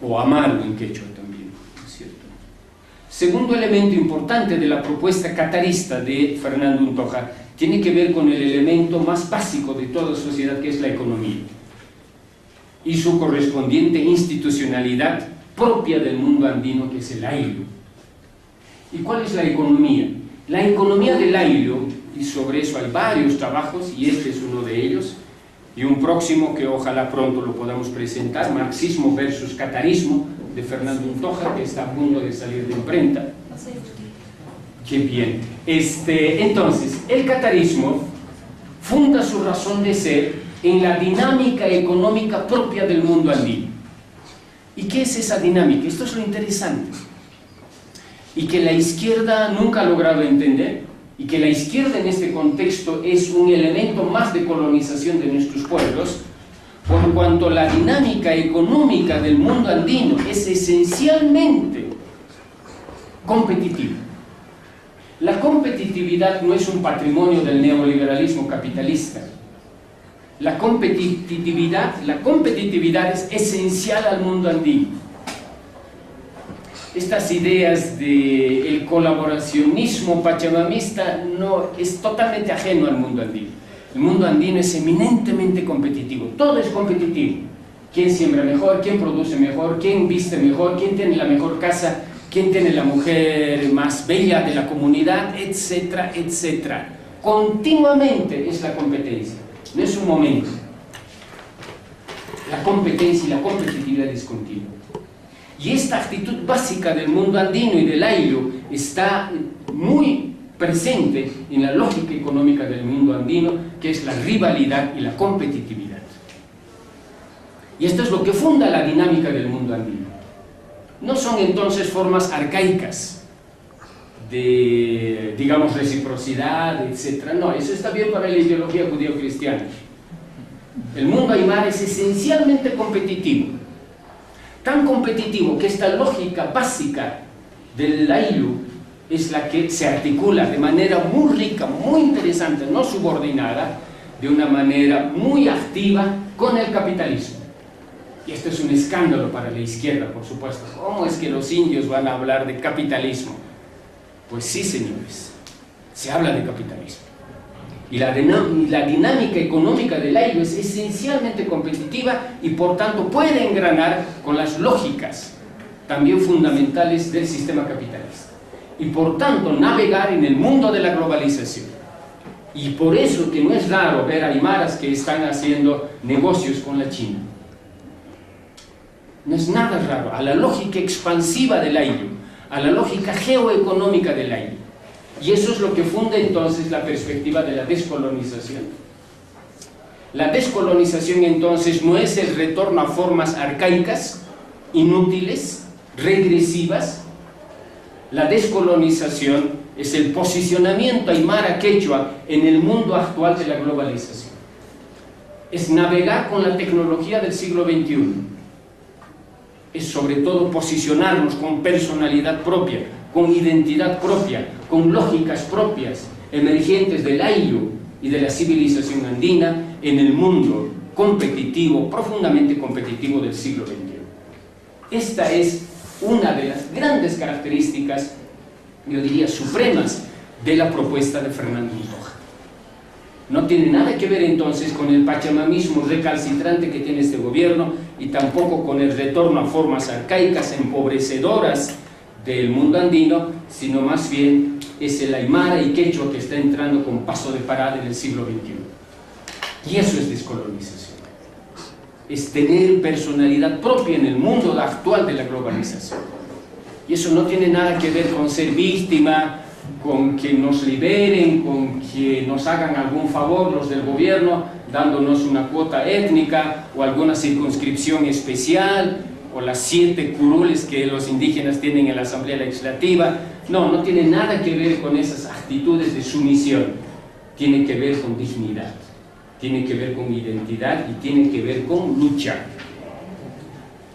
o Amaru en quechua también, ¿no es cierto? Segundo elemento importante de la propuesta qatarista de Fernando Untoja tiene que ver con el elemento más básico de toda sociedad, que es la economía, y su correspondiente institucionalidad propia del mundo andino, que es el ayllu. ¿Y cuál es la economía? La economía del ayllu, y sobre eso hay varios trabajos, y este es uno de ellos, y un próximo que ojalá pronto lo podamos presentar, Marxismo versus Qatarismo, de Fernando Untoja, que está a punto de salir de imprenta. ¡Qué bien! Entonces, el qatarismo funda su razón de ser en la dinámica económica propia del mundo andino. ¿Y qué es esa dinámica? Esto es lo interesante, y que la izquierda nunca ha logrado entender, y que la izquierda en este contexto es un elemento más de colonización de nuestros pueblos, por cuanto la dinámica económica del mundo andino es esencialmente competitiva. La competitividad no es un patrimonio del neoliberalismo capitalista. La competitividad es esencial al mundo andino. Estas ideas del colaboracionismo pachamamista no es totalmente ajeno al mundo andino. El mundo andino es eminentemente competitivo, todo es competitivo. ¿Quién siembra mejor? ¿Quién produce mejor? ¿Quién viste mejor? ¿Quién tiene la mejor casa? ¿Quién tiene la mujer más bella de la comunidad? Etcétera, etcétera. Continuamente es la competencia, no es un momento. La competencia y la competitividad es continua. Y esta actitud básica del mundo andino y del ayllu está muy presente en la lógica económica del mundo andino, que es la rivalidad y la competitividad. Y esto es lo que funda la dinámica del mundo andino. No son entonces formas arcaicas de, digamos, reciprocidad, etc. No, eso está bien para la ideología judío-cristiana. El mundo aymara es esencialmente competitivo. Tan competitivo que esta lógica básica del ayllu es la que se articula de manera muy rica, muy interesante, no subordinada, de una manera muy activa con el capitalismo. Y esto es un escándalo para la izquierda, por supuesto. ¿Cómo es que los indios van a hablar de capitalismo? Pues sí, señores, se habla de capitalismo. Y la dinámica económica del ayllu es esencialmente competitiva y por tanto puede engranar con las lógicas también fundamentales del sistema capitalista. Y por tanto navegar en el mundo de la globalización. Y por eso que no es raro ver aymaras que están haciendo negocios con la China. No es nada raro, a la lógica expansiva del ayllu, a la lógica geoeconómica del ayllu. Y eso es lo que funda entonces la perspectiva de la descolonización. La descolonización entonces no es el retorno a formas arcaicas, inútiles, regresivas. La descolonización es el posicionamiento aymara quechua en el mundo actual de la globalización. Es navegar con la tecnología del siglo XXI. Es sobre todo posicionarnos con personalidad propia, con identidad propia, con lógicas propias, emergentes del ayllu y de la civilización andina en el mundo competitivo, profundamente competitivo del siglo XXI. Esta es una de las grandes características, yo diría, supremas de la propuesta de Fernando Untoja. No tiene nada que ver entonces con el pachamamismo recalcitrante que tiene este gobierno y tampoco con el retorno a formas arcaicas, empobrecedoras del mundo andino, sino más bien es el aymara y quechua que está entrando con paso de parada en el siglo XXI. Y eso es descolonización. Es tener personalidad propia en el mundo actual de la globalización. Y eso no tiene nada que ver con ser víctima, con que nos liberen, con que nos hagan algún favor los del gobierno, dándonos una cuota étnica o alguna circunscripción especial, o las 7 curules que los indígenas tienen en la Asamblea Legislativa. No, no tiene nada que ver con esas actitudes de sumisión. Tiene que ver con dignidad, tiene que ver con identidad y tiene que ver con lucha.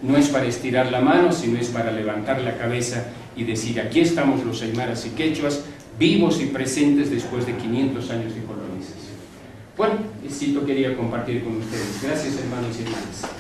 No es para estirar la mano, sino es para levantar la cabeza y decir, aquí estamos los aymaras y quechuas, vivos y presentes después de 500 años de colonización. Bueno, esto quería compartir con ustedes. Gracias, hermanos y hermanas.